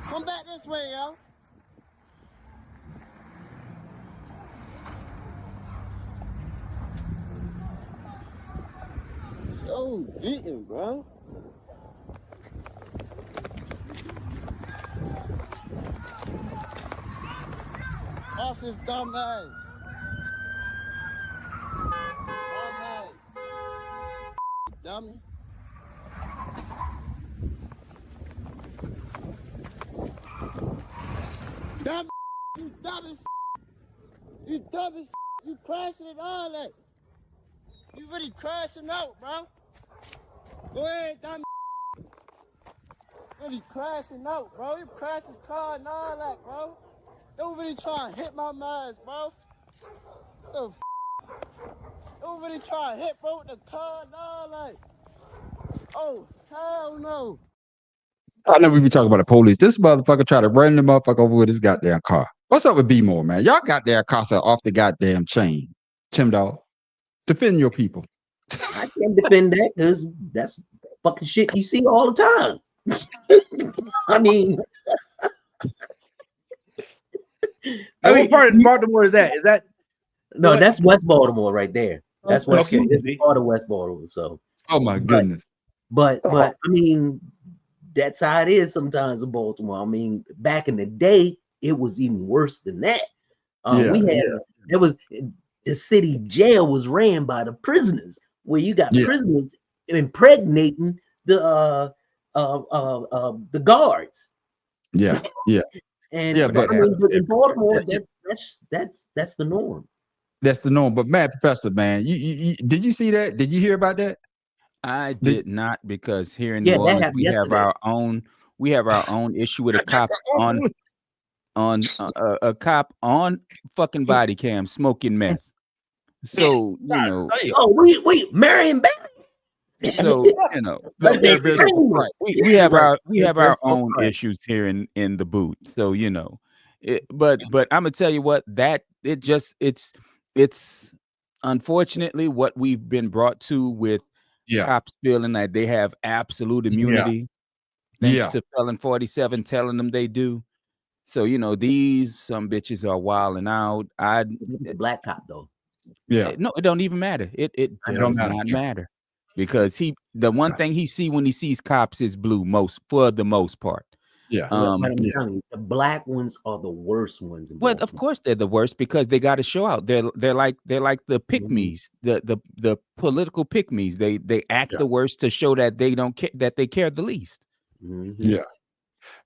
E: Come back this way, yo. Yo, beating, bro. Boss his dumb ass. Dummy. Dumb, you dumb as you dumb as you crashing it all that. You really crashing out, bro. Go ahead, dumb. Really crashing out, bro. You crashed his car and all that, bro. Don't really try to hit my mind, bro. What the f? Don't really try to hit, bro, with the car and all that. Oh, hell no.
A: I know we be talking about the police. This motherfucker tried to run the motherfucker over with his goddamn car. What's up with B-More, man? Y'all goddamn cars are off the goddamn chain. Tim Dog, defend your people.
C: I can't defend that, because that's fucking shit you see all the time. I mean,
B: And what part of Baltimore is that? Is that
C: no? That's West Baltimore right there. That's West.
B: Okay.
C: It's part of West Baltimore. So,
A: oh my goodness.
C: But I mean, that's how it is sometimes in Baltimore. I mean, back in the day, it was even worse than that. It was the city jail was ran by the prisoners, where you got prisoners impregnating the guards.
A: Yeah.
C: And
A: but
C: I mean, but in Baltimore, that's the norm.
A: That's the norm. But man, Professor, man, you did you see that? Did you hear about that?
D: I did not, because here in New Orleans we have our own issue with a cop on a cop on fucking body cam smoking meth. So you know.
C: Oh, wait, Marion Barry.
D: So you know, we have our own issues here in the boot. So you know, but I'm gonna tell you what, that it's unfortunately what we've been brought to with cops feeling that they have absolute immunity, thanks to Felon 47 telling them they do. So you know, these some bitches are wilding out.
C: The black cop though.
D: No, it don't even matter. It does not matter. Because the one thing he see when he sees cops is blue, for the most part.
C: But I'm telling you, the black ones are the worst ones.
D: Well, of course they're the worst, because they got to show out. They're like the pick-me's, the political pick-me's. They act the worst to show that they don't care, that they care the least.
A: Yeah,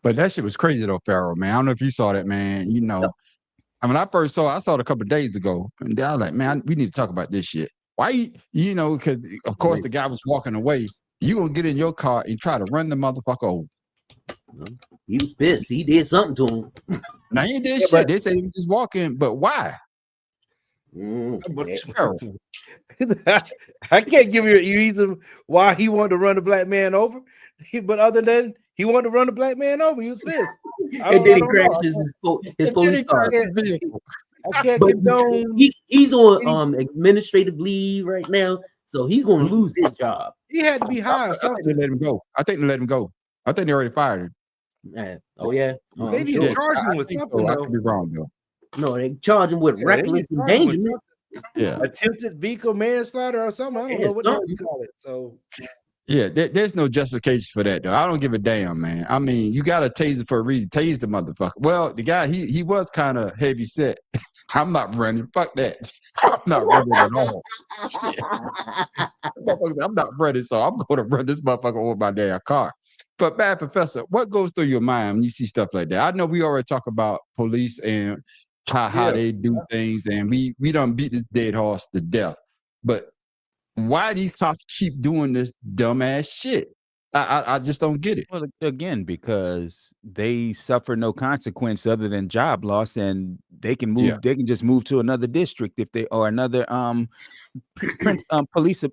A: but that shit was crazy though, Pharaoh, man. I don't know if you saw that, man. You know, I mean, I saw it a couple of days ago, and I was like, man, we need to talk about this shit. Why, you know, because of course the guy was walking away. You gonna get in your car and try to run the motherfucker over.
C: He was pissed. He did something to him.
A: Now he did shit. But they say he was just walking, but why?
B: I can't give you a reason why he wanted to run the black man over, but other than he wanted to run the black man over, he was pissed.
C: And then he crashed his police car.
B: I can't condone.
C: He's on administrative leave right now, so he's going to lose his job.
B: He had to be high.
A: I think they let him go. I think they already fired him.
C: Oh yeah.
B: They need to charge him with something.
A: I could be wrong though.
C: No, they charge him with reckless endangerment.
B: Attempted vehicle manslaughter or something. I don't know what you call it. So.
A: Yeah, there's no justification for that though. I don't give a damn, man. I mean, you got a taser for a reason. Tase the motherfucker. Well, the guy he was kind of heavy set. I'm not running. Fuck that. I'm not running at all. I'm not running, so I'm going to run this motherfucker over my damn car. But bad Professor, what goes through your mind when you see stuff like that? I know we already talk about police and how they do things, and we done beat this dead horse to death. But why these cops keep doing this dumbass shit? I just don't get it.
D: Well, again, because they suffer no consequence other than job loss, and they can move. They can just move to another district if they, or another police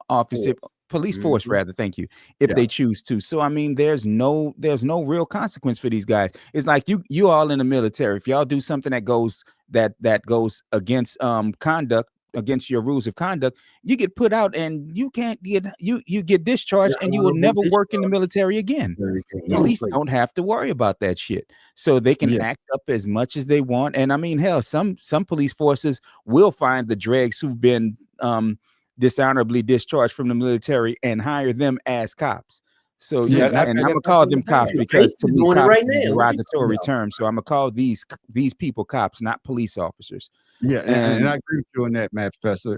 D: officer, police force rather. Thank you. If they choose to. So I mean, there's no real consequence for these guys. It's like you all in the military. If y'all do something that goes against conduct, against your rules of conduct, you get put out and you can't get you get discharged, and you will never work in the military again. Police don't have to worry about that shit, so they can act up as much as they want. And I mean, hell, some police forces will find the dregs who've been dishonorably discharged from the military and hire them as cops. So and I'm gonna call them cops because to me, cops is a derogatory term. So I'm gonna call these people cops, not police officers.
A: Yeah, and I agree with you on that, Matt Professor.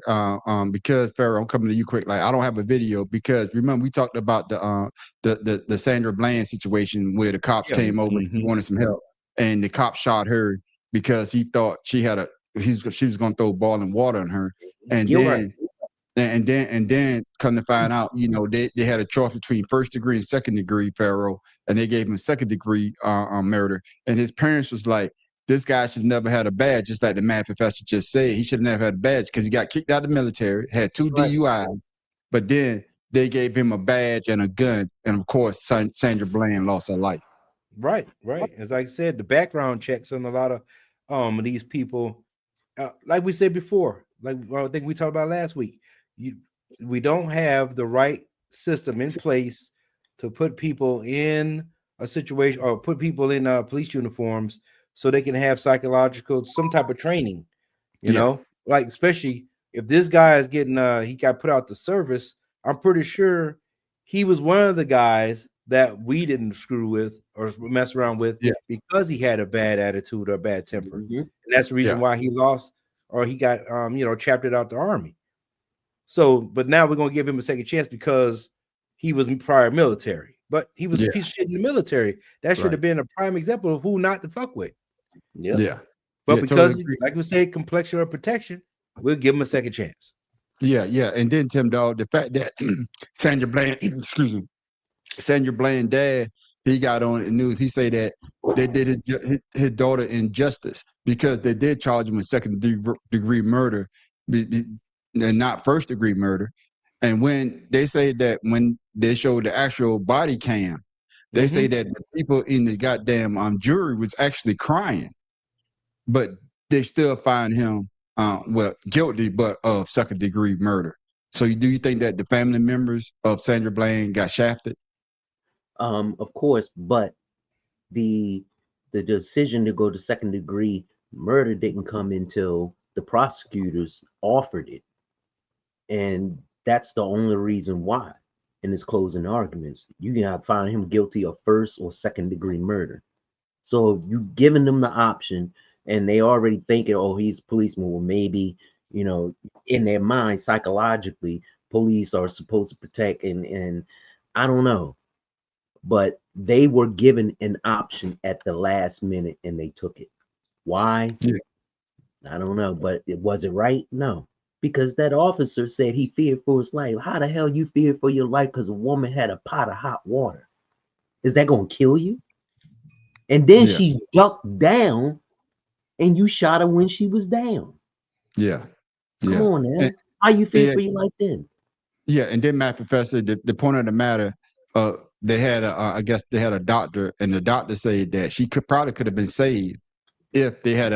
A: Because Pharaoh, I'm coming to you quick. Like, I don't have a video because remember we talked about the Sandra Bland situation where the cops came over and wanted some help, and the cop shot her because he thought she was going to throw boiling water on her, and then come to find out, you know, they had a choice between first degree and second degree, Pharaoh, and they gave him second degree murder, and his parents was like, this guy should have never had a badge, just like the math professor just said. He should have never had a badge because he got kicked out of the military, had 2 DUIs, but then they gave him a badge and a gun, and of course, Sandra Bland lost her life.
B: Right. As I said, the background checks on a lot of these people, like we said before, like I think we talked about last week, we don't have the right system in place to put people in a situation or put people in police uniforms so they can have psychological some type of training, you know, like especially if this guy is getting he got put out the service. I'm pretty sure he was one of the guys that we didn't screw with or mess around with because he had a bad attitude or bad temper. And that's the reason why he lost or he got chaptered out the army. So, but now we're gonna give him a second chance because he was prior military, but he was a piece of shit in the military. That should have been a prime example of who not to fuck with. But because, totally, like we say, complexion or protection, we'll give him a second chance.
A: And then Tim Dog, the fact that Sandra Bland, Sandra Bland dad, he got on the news. He said that they did his daughter injustice because they did charge him with second-degree murder, and not first-degree murder. And when they say that when they showed the actual body cam, they say that the people in the goddamn jury was actually crying, but they still find him guilty, but of second-degree murder. So do you think that the family members of Sandra Bland got shafted?
C: Of course, but the decision to go to second-degree murder didn't come until the prosecutors offered it, and that's the only reason why. In his closing arguments, you can find him guilty of first or second-degree murder. So you giving them the option, and they already thinking, oh, he's a policeman. Well, maybe, in their mind, psychologically, police are supposed to protect, and I don't know. But they were given an option at the last minute, and they took it. Why? I don't know. But was it right? No. Because that officer said he feared for his life. How the hell you feared for your life because a woman had a pot of hot water? Is that going to kill you? And then she ducked down, and you shot her when she was down. Come on, man. How you feel for your life then?
A: And then, Matt Professor, the point of the matter, they had I guess they had a doctor, and the doctor said that she could have been saved if they had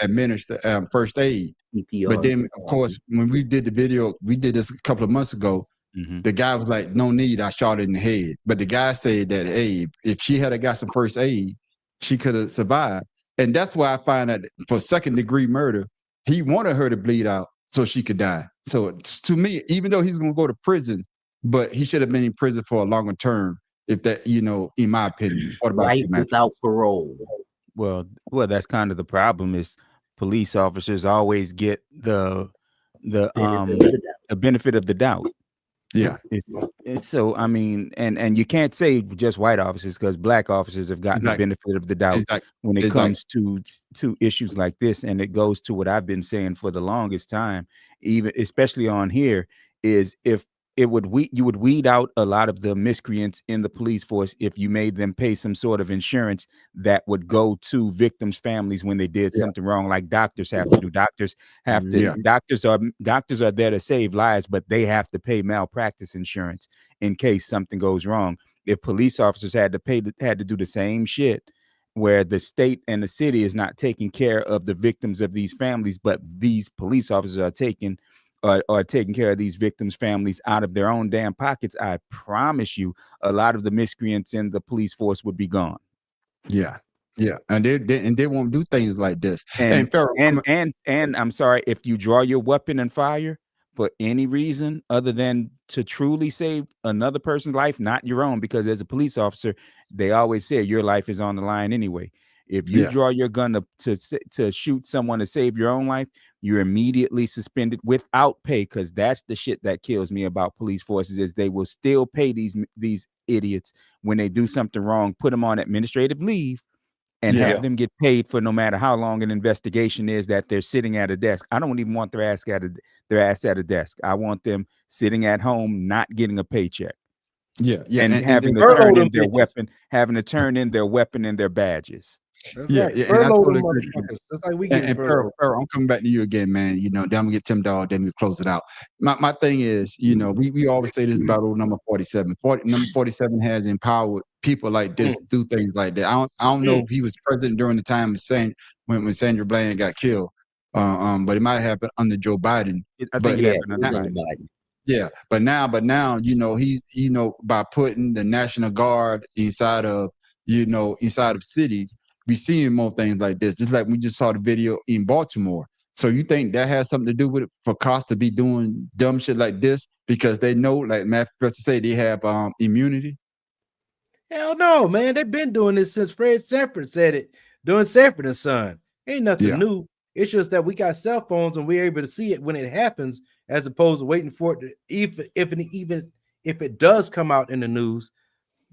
A: administered first aid. CPR. But then, of course, when we did the video, we did this a couple of months ago. The guy was like, "No need, I shot her in the head." But the guy said that, hey, if she had got some first aid, she could have survived. And that's why I find that for second-degree murder, he wanted her to bleed out so she could die. So to me, even though he's going to go to prison, but he should have been in prison for a longer term, if that, in my opinion. What about
C: life without parole?
D: Well, that's kind of the problem is police officers always get the benefit of the doubt. So I mean, and you can't say just white officers because black officers have gotten the benefit of the doubt when it comes to issues like this. And it goes to what I've been saying for the longest time, even especially on here, is if you would weed out a lot of the miscreants in the police force if you made them pay some sort of insurance that would go to victims' families when they did something wrong, like doctors have to do. Doctors are there to save lives, but they have to pay malpractice insurance in case something goes wrong. If police officers had to do the same shit, where the state and the city is not taking care of the victims of these families, but these police officers are taking care of these victims' families out of their own damn pockets, I promise you, a lot of the miscreants in the police force would be gone.
A: And they won't do things like this.
D: And I'm sorry, if you draw your weapon and fire for any reason other than to truly save another person's life, not your own, because as a police officer, they always say your life is on the line anyway. If you draw your gun to shoot someone to save your own life, you're immediately suspended without pay, because that's the shit that kills me about police forces is they will still pay these idiots when they do something wrong, put them on administrative leave, and have them get paid for no matter how long an investigation is that they're sitting at a desk. I don't even want their ass at a desk. I want them sitting at home, not getting a paycheck. And having to turn in their weapon, and their badges.
B: And I totally agree. That's like we get
A: Pharaoh, I'm coming back to you again, man. Then I'm gonna get Tim Dog, then we close it out. My thing is, we always say this about old number 47. Number 47 has empowered people like this to do things like that. I don't know if he was president during the time of when Sandra Bland got killed, but it might happen under Joe Biden.
D: I think it happened under Biden.
A: Yeah, but now, he's, by putting the National Guard inside of, inside of cities, we seeing more things like this. Just like we just saw the video in Baltimore. So you think that has something to do with it for cops to be doing dumb shit like this because they know, like Matt Professor say, they have immunity?
B: Hell no, man. They've been doing this since Fred Sanford said it, doing Sanford and Son. Ain't nothing new. It's just that we got cell phones and we're able to see it when it happens, as opposed to waiting for it to, even if it does come out in the news,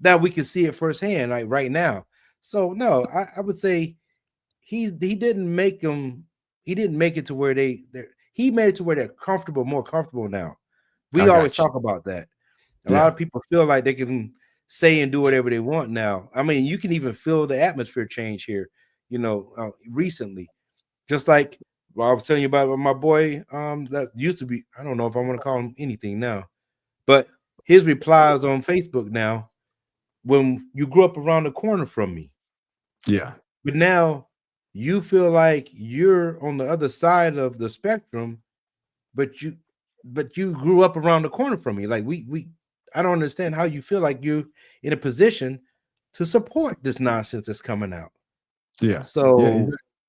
B: that we can see it firsthand, like right now. So no, I would say he didn't make them. He didn't make it to where he made it to where they're more comfortable now. We always talk about that. A lot of people feel like they can say and do whatever they want now. I mean, you can even feel the atmosphere change here, recently. Just like I was telling you about my boy, that used to be, I don't know if I want to call him anything now, but his replies on Facebook now, when you grew up around the corner from me.
A: Yeah.
B: But now you feel like you're on the other side of the spectrum, but you grew up around the corner from me. Like I don't understand how you feel like you're in a position to support this nonsense that's coming out.
A: Yeah.
B: So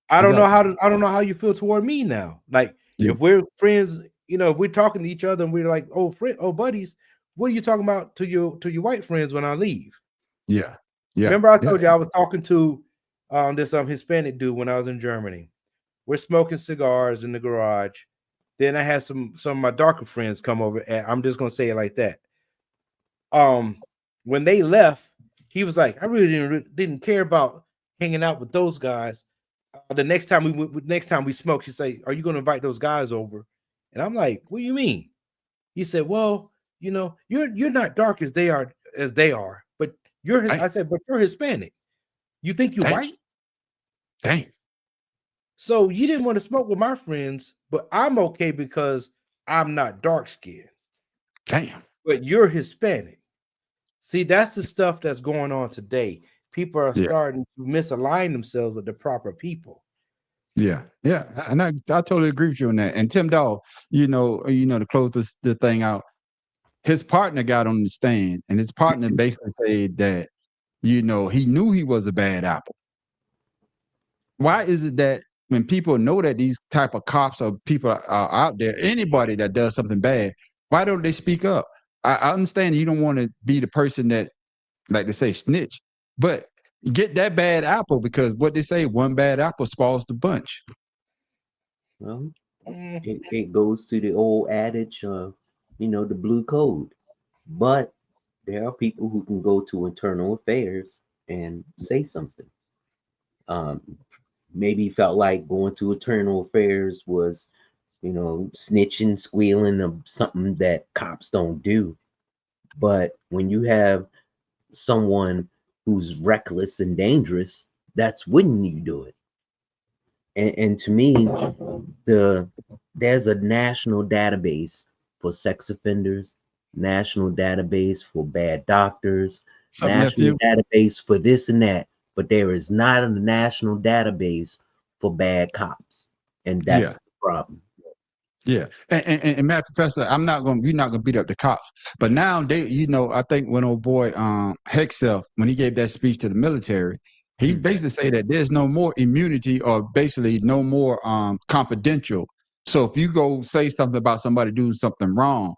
B: I don't know how you feel toward me now. Like if we're friends, if we're talking to each other and we're like, oh buddies, what are you talking about to your white friends when I leave?
A: Yeah.
B: Remember I told you I was talking to this Hispanic dude when I was in Germany. We're smoking cigars in the garage. Then I had some of my darker friends come over, and I'm just gonna say it like that. When they left, he was like, I really didn't care about hanging out with those guys. The next time we smoked, he said, are you gonna invite those guys over? And I'm like, what do you mean? He said, well, you're not dark as they are, but I said, but you're Hispanic. You think you're white?
A: Dang.
B: So you didn't want to smoke with my friends, but I'm okay because I'm not dark skinned.
A: Damn.
B: But you're Hispanic. See, that's the stuff that's going on today. People are starting to misalign themselves with the proper people.
A: Yeah, and I totally agree with you on that. And Tim Dawg, to close the thing out, his partner got on the stand, and his partner basically said that, he knew he was a bad apple. Why is it that when people know that these type of cops or people are out there, anybody that does something bad, why don't they speak up? I understand you don't want to be the person that, like they say, snitch, but get that bad apple, because what they say, one bad apple spoils the bunch.
C: Well, it goes to the old adage of, the blue code. But there are people who can go to internal affairs and say something. Maybe felt like going to internal affairs was, snitching, squealing, or something that cops don't do. But when you have someone who's reckless and dangerous, that's when you do it. And to me, there's a national database for sex offenders, national database for bad doctors, national database for this and that, but there is not a national database for bad cops, and that's the problem.
A: Yeah, and Matt Professor, we're not gonna beat up the cops, but now I think when old boy Hexel, when he gave that speech to the military, he basically said that there's no more immunity, or basically no more confidential. So if you go say something about somebody doing something wrong,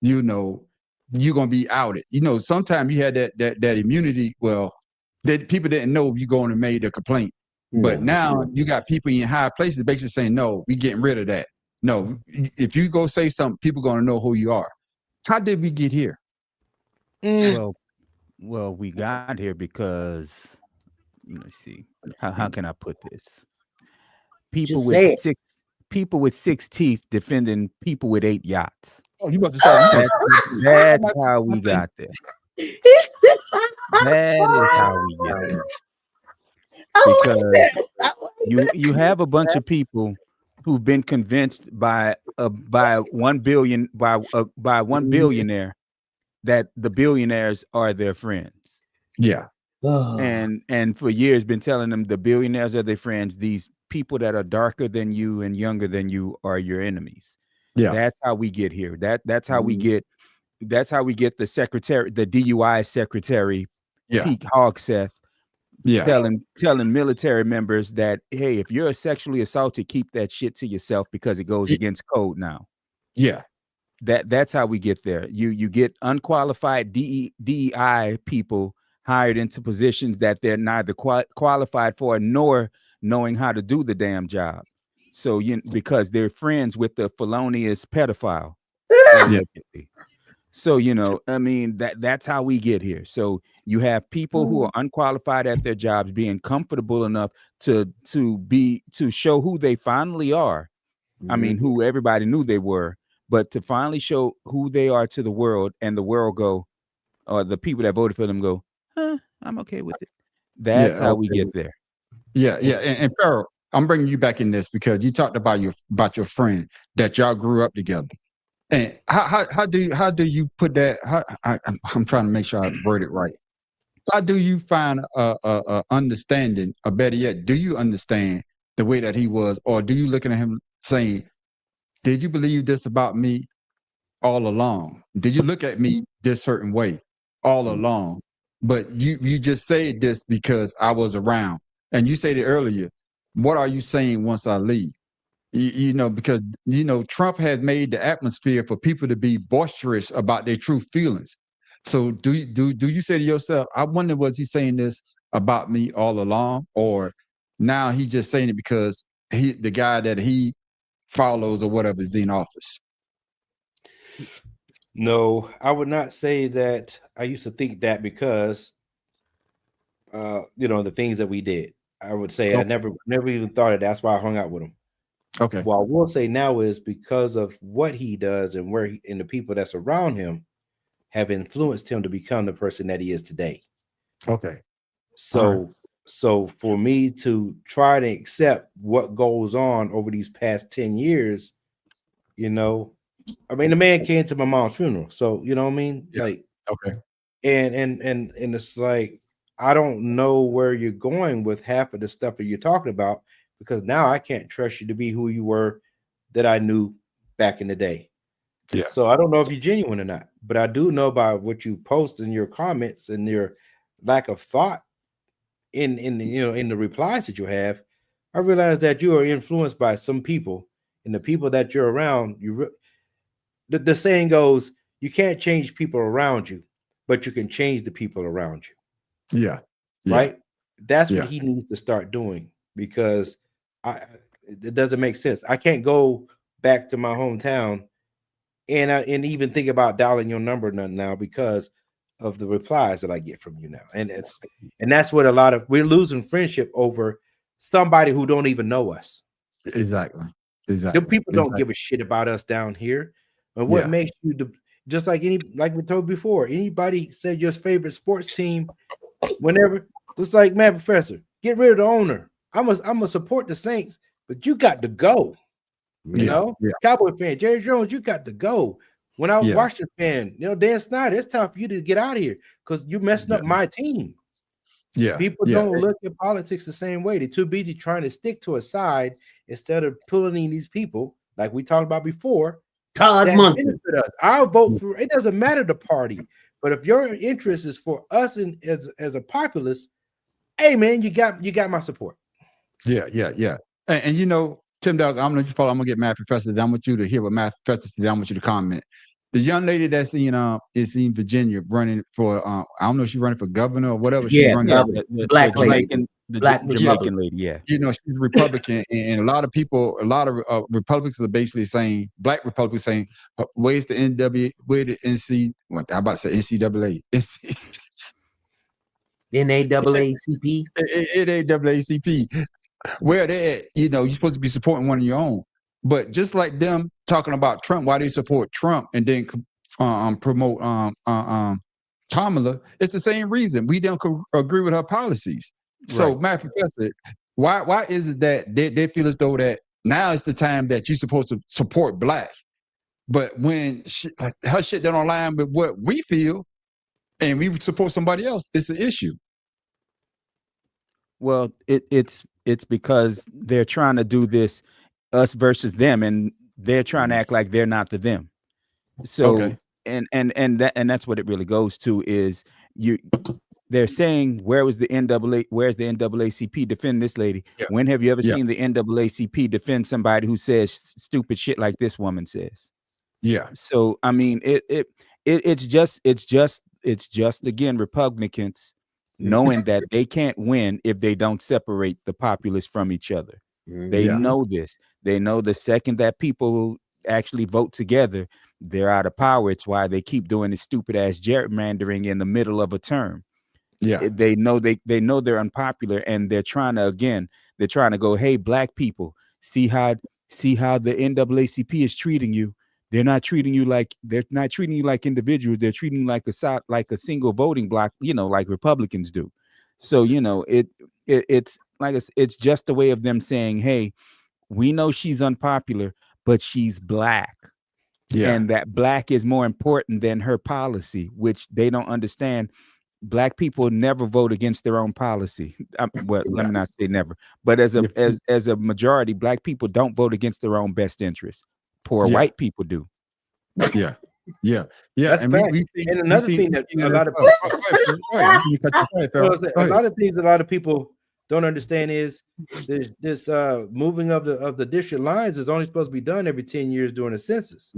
A: you're gonna be outed. Sometimes you had that immunity. Well, that people didn't know if you going and made a complaint, but now you got people in high places basically saying, no, we getting rid of that. No, if you go say something, people are going to know who you are. How did we get here?
D: Well, we got here because, let's see, how can I put this? People with six teeth defending people with 8 yachts.
A: Oh, you about to say
D: that's how we got there. That is how we get there. Because you have a bunch of people who've been convinced by one billionaire that the billionaires are their friends.
A: Yeah.
D: And for years been telling them the billionaires are their friends. These people that are darker than you and younger than you are your enemies.
A: Yeah.
D: That's how we get here. That's how we get the secretary, the DUI secretary, Pete Hogseth, telling military members that, hey, if you're sexually assaulted, keep that shit to yourself because it goes against code now.
A: Yeah.
D: That's how we get there. You get unqualified DEI people hired into positions that they're neither qualified for nor knowing how to do the damn job. So because they're friends with the felonious pedophile. Allegedly. So, I mean, that's how we get here. So you have people who are unqualified at their jobs being comfortable enough to show who they finally are. I mean, who everybody knew they were, but to finally show who they are to the world, and the world go, or the people that voted for them go, I'm okay with it. That's how we get there.
A: Yeah. And Farrell, I'm bringing you back in this because you talked about your friend that y'all grew up together. And how do you put that? I'm trying to make sure I word it right. How do you find a understanding, or better yet, do you understand the way that he was, or do you looking at him saying, "Did you believe this about me all along? Did you look at me this certain way all along? But you just said this because I was around." And you said it earlier. What are you saying once I leave? Because Trump has made the atmosphere for people to be boisterous about their true feelings. So do you say to yourself, I wonder, was he saying this about me all along, or now he's just saying it because the guy that he follows or whatever is in office?
B: No, I would not say that. I used to think that because the things that we did. I would say I never even thought of that. That's why I hung out with him.
A: Okay.
B: What I will say now is because of what he does and and the people that's around him have influenced him to become the person that he is today.
A: Okay.
B: So for me to try to accept what goes on over these past 10 years, I mean, the man came to my mom's funeral. So, you know what I mean?
A: Yeah.
B: Like,
A: okay.
B: And it's like, I don't know where you're going with half of the stuff that you're talking about, because now I can't trust you to be who you were that I knew back in the day.
A: Yeah.
B: So I don't know if you're genuine or not, but I do know by what you post in your comments and your lack of thought in the replies that you have. I realize that you are influenced by some people, and the people that you're around. The saying goes, you can't change people around you, but you can change the people around you.
A: Yeah.
B: Right. That's what he needs to start doing, because it doesn't make sense. I can't go back to my hometown and even think about dialing your number now because of the replies that I get from you now. And that's what we're losing friendship over somebody who don't even know us.
A: Exactly.
B: The people don't give a shit about us down here. And what makes you just like we told before, anybody said your favorite sports team, whenever, just like, man, Professor, get rid of the owner. I'm gonna support the Saints, but you got to go. Cowboy fan, Jerry Jones, you got to go. When I was Washington fan, Dan Snyder, it's time for you to get out of here because you're messing up my team.
A: Yeah.
B: People don't look at politics the same way. They're too busy trying to stick to a side instead of pulling in these people, like we talked about before.
C: Todd Munson.
B: Benefit us. I'll vote for it. Doesn't matter the party, but if your interest is for us and as a populace, hey man, you got my support.
A: Yeah. And Tim Dog, I'm gonna follow. I'm gonna get Matt Professor. I want you to hear what Matt Professor said. I want you to comment. The young lady that's is in Virginia running for I don't know if she's running for governor or whatever. She's running
D: the Jamaican lady. Yeah.
A: She's Republican, and a lot of Republicans are basically saying, black Republicans saying, where's the NW, where the NC, what I'm about to say NCAA.
C: NAACP.
A: NAACP. Where they at, you're supposed to be supporting one of your own. But just like them talking about Trump, why they support Trump and then promote Kamala, it's the same reason. We don't agree with her policies. So, right. Matt Professor, why is it that they feel as though that now is the time that you're supposed to support black, but when her shit don't align with what we feel and we support somebody else, it's an issue?
D: Well, it's because they're trying to do this us versus them, and they're trying to act like they're not the them. So and that's what it really goes to is they're saying where's the NAACP defend this lady? When have you ever seen the NAACP defend somebody who says stupid shit like this woman says? So I mean it's just again Republicans knowing that they can't win if they don't separate the populace from each other. They know this. They know the second that people actually vote together, they're out of power. It's why they keep doing this stupid ass gerrymandering in the middle of a term. They know they're unpopular, and they're trying to go, hey, black people, see how the NAACP is treating you. They're not treating you like individuals. They're treating you like a single voting block, like Republicans do. So, it's like it's just a way of them saying, hey, we know she's unpopular, but she's black. And that black is more important than her policy, which they don't understand. Black people never vote against their own policy. Let me not say never, but as a majority, black people don't vote against their own best interests. Poor white people do.
A: Yeah.
B: That's
A: and
B: and another thing that a lot of a lot of people don't understand is this moving of the district lines is only supposed to be done every 10 years during a census.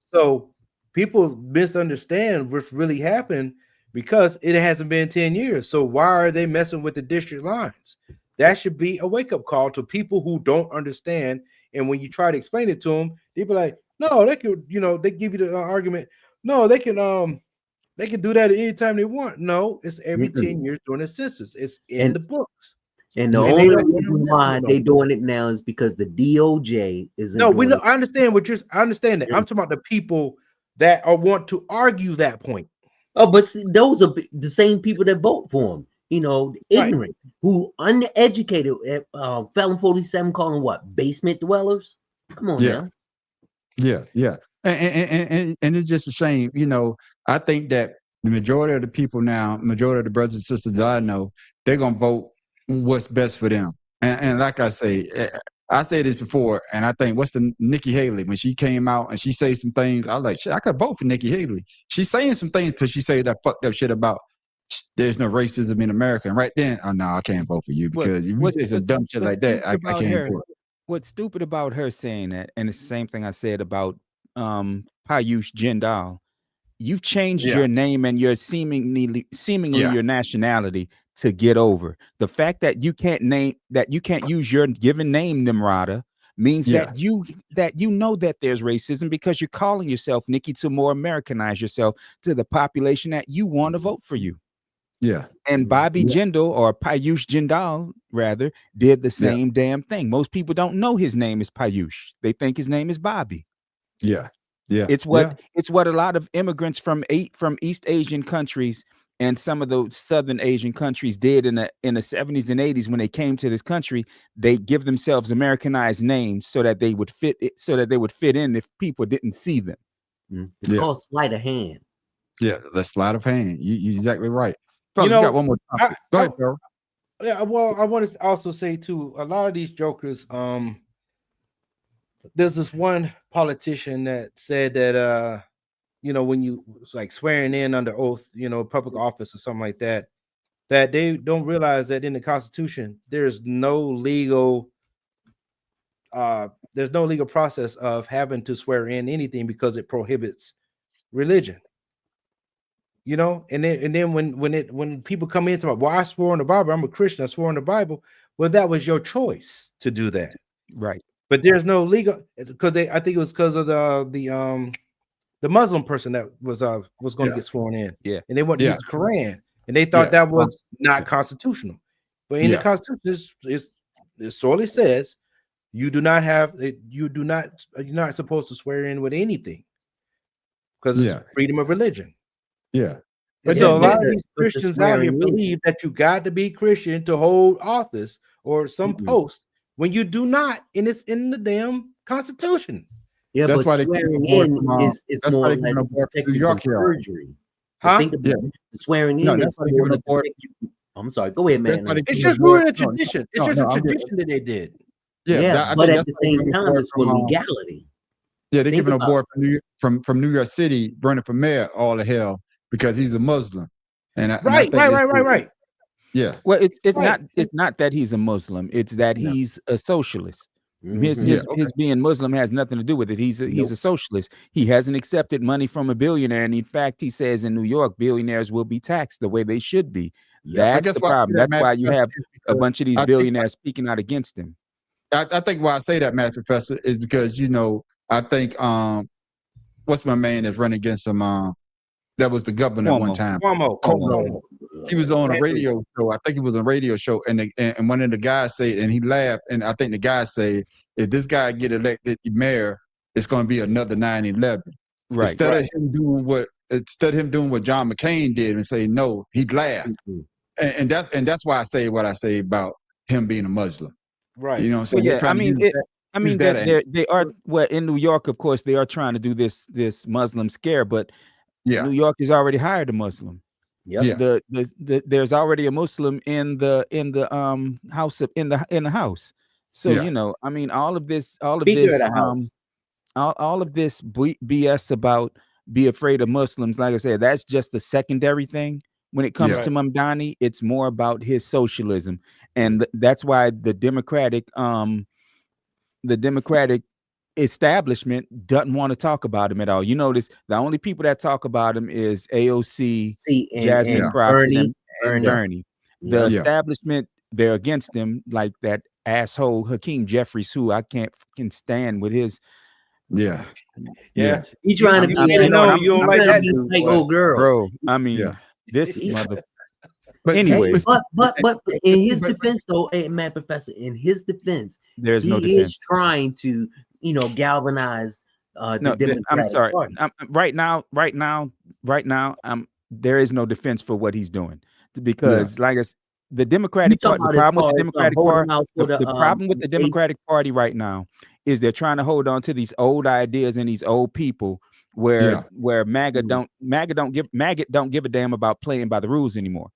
B: So people misunderstand what's really happening because it hasn't been 10 years. So why are they messing with the district lines? That should be a wake-up call to people who don't understand. And when you try to explain it to them, they be like, no, they could, they give you the argument. No, they can do that at any time they want. No, it's every 10 years during the census. It's in the books.
C: And the only reason why they're doing it now is because the DOJ is.
B: No, we know. I understand I understand that. I'm talking about the people that want to argue that point.
C: Oh, but see, those are the same people that vote for him. Ignorant, who uneducated. Felon 47 calling what? Basement dwellers. Come on, now.
A: Yeah. And it's just a shame. I think that the majority of the people now, majority of the brothers and sisters that I know, they're gonna vote what's best for them. And like I say this before, and I think what's the Nikki Haley, when she came out and she said some things, I was like, shit, I could vote for Nikki Haley. She's saying some things till she say that fucked up shit about there's no racism in America. And right then, oh no, I can't vote for you because if you say some dumb shit like that, I can't do it.
D: What's stupid about her saying that, and it's the same thing I said about Payush Jindal. You've changed your name and your seemingly your nationality to get over. The fact that you can't use your given name, Nimrata, means that you know that there's racism because you're calling yourself Nikki to more Americanize yourself to the population that you want to vote for you. And Bobby Jindal, or Payush Jindal rather, did the same damn thing. Most people don't know his name is Payush. They think his name is Bobby. It's what a lot of immigrants from East Asian countries and some of those Southern Asian countries did in the 70s and 80s when they came to this country. They give themselves Americanized names so that they would fit in if people didn't see them.
C: It's called sleight of hand.
A: The sleight of hand. You're exactly right. Fellas, you got one more time. Go ahead, bro.
B: Yeah, well, I want to also say too, a lot of these jokers, there's this one politician that said that when you like swearing in under oath, public office or something like that, that they don't realize that in the Constitution there's no legal process of having to swear in anything because it prohibits religion. And then when people come in to, well, I swore in the Bible, I'm a Christian, I swore in the Bible. Well, that was your choice to do that,
D: right?
B: But there's no legal, because I think it was because of the Muslim person that was going to get sworn in, and they wanted to use the Quran, and they thought that was not constitutional. But in the Constitution, it sorely says you're not supposed to swear in with anything because it's freedom of religion. But so a lot of these Christians out here believe that you got to be Christian to hold office or some post when you do not, and it's in the damn Constitution.
C: Yeah,
A: that's why they
C: swearing in is more or less protecting from perjury. Think about swearing in is more to protect you. I'm sorry, go ahead, man.
B: It's just ruining a tradition. It's just a tradition that they did.
C: But at the same time, it's for legality.
A: Yeah, they're giving a boy from New York City running for mayor all the hell because he's a Muslim. And I think
B: Right.
A: Yeah.
D: Well, it's not that he's a Muslim. It's that he's a socialist. His being Muslim has nothing to do with it. He's a socialist. He hasn't accepted money from a billionaire, and in fact, he says in New York, billionaires will be taxed the way they should be. That's the problem. That's why you have a bunch of these billionaires speaking out against him.
A: I think why I say that, Matt Professor, is because I think what's my man that's running against him? That was the governor at one time.
B: Cuomo.
A: He was on a radio show. I think it was a radio show, and one of the guys said, and he laughed. And I think the guy said, if this guy get elected mayor, it's going to be another 9/11.
D: Right.
A: Instead of him doing what John McCain did and say no, he laughed. And that's why I say what I say about him being a Muslim.
B: Right.
A: You know what I'm saying?
D: Yeah, they are in New York, of course, they are trying to do this Muslim scare, but New York has already hired a Muslim.
C: Yeah.
D: There's already a Muslim in the house in the house. So I mean, all of this BS about be afraid of Muslims, like I said, that's just the secondary thing. When it comes to Mamdani, it's more about his socialism, and that's why the Democratic establishment doesn't want to talk about him at all. You notice the only people that talk about him is AOC, Jasmine Crockett, and Bernie. The establishment, they're against him, like that asshole Hakeem Jeffries, who I can't fucking stand with his.
B: Yeah.
C: He trying to be
B: you don't like that dude,
C: old girl,
D: bro. I mean, this mother.
A: But
D: anyway,
C: but in his defense, though, Matt Professor, in his defense,
D: there's no defense.
C: Is trying to galvanize the Democratic
D: I'm sorry.
C: Party.
D: Right now, there is no defense for what he's doing, because like I said, the Democratic Party, the problem with the Democratic Party, the problem with the Democratic Party right now is they're trying to hold on to these old ideas and these old people where MAGA don't give a damn about playing by the rules anymore.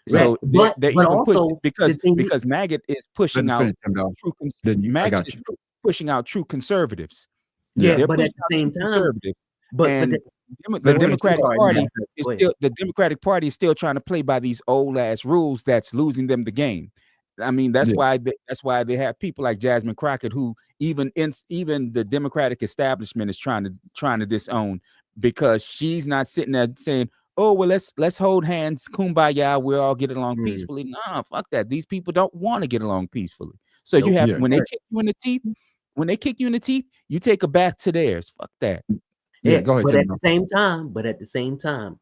D: So they're even pushing because MAGA is pushing out pushing out true conservatives.
C: Yeah, but at the same time,
D: the Democratic Party is still trying to play by these old ass rules that's losing them the game. I mean, that's why they have people like Jasmine Crockett, who even the Democratic establishment is trying to disown, because she's not sitting there saying, oh, well, let's hold hands, kumbaya, we'll all get along peacefully. Nah, fuck that. These people don't want to get along peacefully. So you have when they kick you in the teeth, you take a back to theirs. Fuck that.
A: Yeah, go ahead.
C: But at the same time,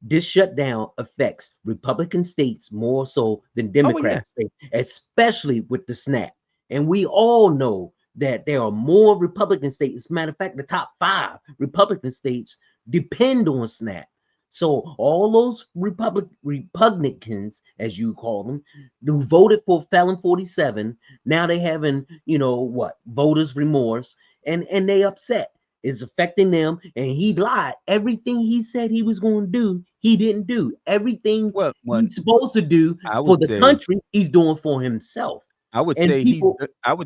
C: this shutdown affects Republican states more so than Democratic states, especially with the SNAP. And we all know that there are more Republican states. As a matter of fact, the top 5 Republican states depend on SNAP. So all those Republicans, as you call them, who voted for Felon 47, now they having, voters remorse, and they upset. It's affecting them, and he lied. Everything he said he was going to do, he didn't do. Everything he's supposed to do for the country, he's doing for himself.
D: I would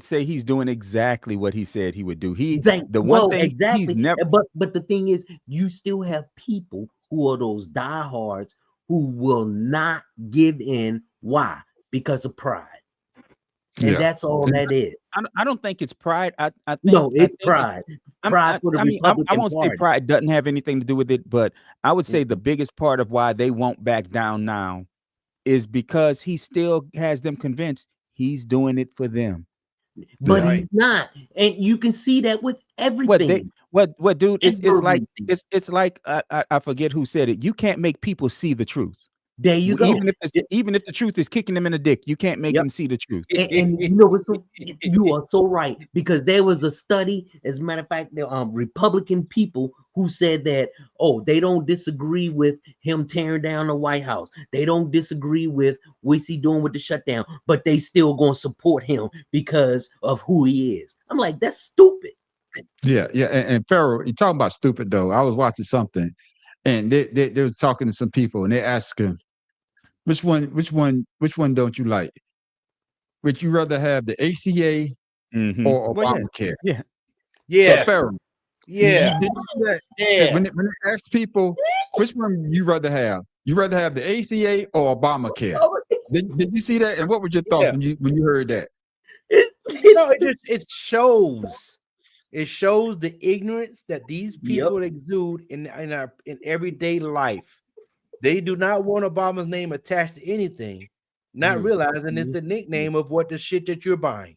D: say he's doing exactly what he said he would do.
C: But the thing is, you still have people who are those diehards who will not give in. Why? Because of pride. And that's all that is.
D: I don't think it's pride. I think
C: it's pride. Pride for the Republican
D: I won't
C: Party.
D: say pride doesn't have anything to do with it, but I would say the biggest part of why they won't back down now is because he still has them convinced he's doing it for them.
C: But he's not, and you can see that with everything.
D: What dude? It's like I forget who said it. You can't make people see the truth.
C: There you go.
D: Even if the truth is kicking them in the dick, you can't make them see the truth.
C: And you are so right, because there was a study, as a matter of fact, the Republican people who said that, they don't disagree with him tearing down the White House. They don't disagree with what's he doing with the shutdown, but they still gonna support him because of who he is. I'm like, that's stupid.
A: Yeah. And Pharaoh, you're talking about stupid though. I was watching something, and they was talking to some people, and they asked him, which one don't you like? Would you rather have the ACA or Obamacare?
B: Yeah.
A: So Pharaoh,
B: Yeah.
A: Did you see that?
B: Yeah.
A: When they ask people, which one you rather have? You rather have the ACA or Obamacare? Did you see that? And what were your thoughts when you heard that?
B: No, it shows the ignorance that these people exude in everyday life. They do not want Obama's name attached to anything, not realizing it's the nickname of what the shit that you're buying.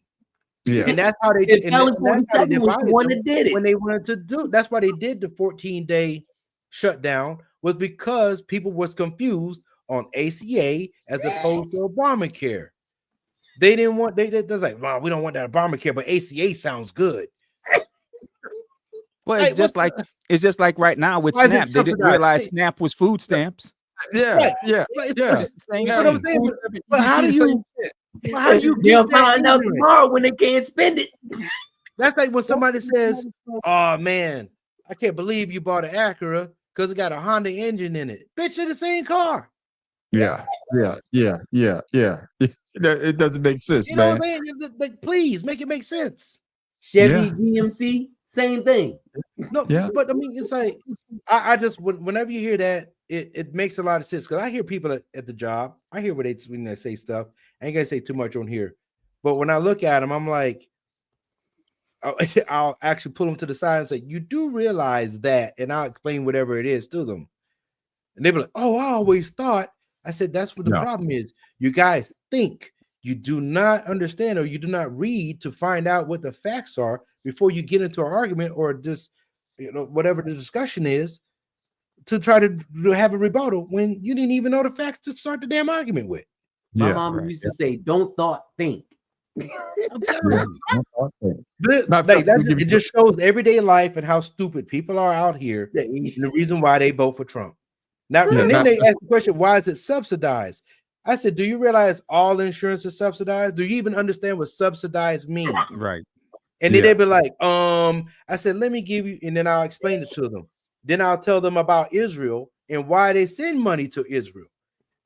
A: Yeah,
B: and that's how they
C: And
B: and
C: Felon
B: that's how they
C: 47 was the
B: divided
C: one
B: them
C: that did it.
B: when they wanted to do. That's why they did the 14-day shutdown, was because people was confused on ACA as opposed to Obamacare. They didn't want they're like, well, we don't want that Obamacare, but ACA sounds good.
D: Well, it's just like right now with
B: Why is it
D: SNAP. They didn't
B: subsidized?
D: realize SNAP was food stamps.
A: yeah,
B: Right.
A: yeah,
B: But
A: yeah.
D: Same
B: but I'm
D: thing.
B: saying, but how do you
C: They'll
B: get that
C: find out
B: ignorant?
C: tomorrow when they can't spend it.
B: That's like when somebody says, "Oh man, I can't believe you bought an Acura because it got a Honda engine in it." Bitch, it's the same car.
A: Yeah. It doesn't make sense,
B: You know
A: man.
B: what I'm saying? Like, please make it make sense.
C: Chevy GMC, same thing.
B: No, but I mean, it's like I just whenever you hear that, it makes a lot of sense because I hear people at the job. I hear when they say stuff. I ain't gonna say too much on here, but when I look at them, I'm like, I'll actually pull them to the side and say, "You do realize that," and I'll explain whatever it is to them, and they be like, "Oh, I always thought." I said, "That's what the problem is. You guys think you do not understand, or you do not read to find out what the facts are before you get into an argument or just, whatever the discussion is, to try to have a rebuttal when you didn't even know the facts to start the damn argument with."
C: My mom used to say, "Don't thought, think."
B: I'm telling you. It just shows everyday life and how stupid people are out here, and the reason why they vote for Trump. Now, and then they ask the question, why is it subsidized? I said, do you realize all insurance is subsidized? Do you even understand what subsidized means?
D: Right.
B: And then they'd be like, I said, let me give you, and then I'll explain it to them. Then I'll tell them about Israel and why they send money to Israel.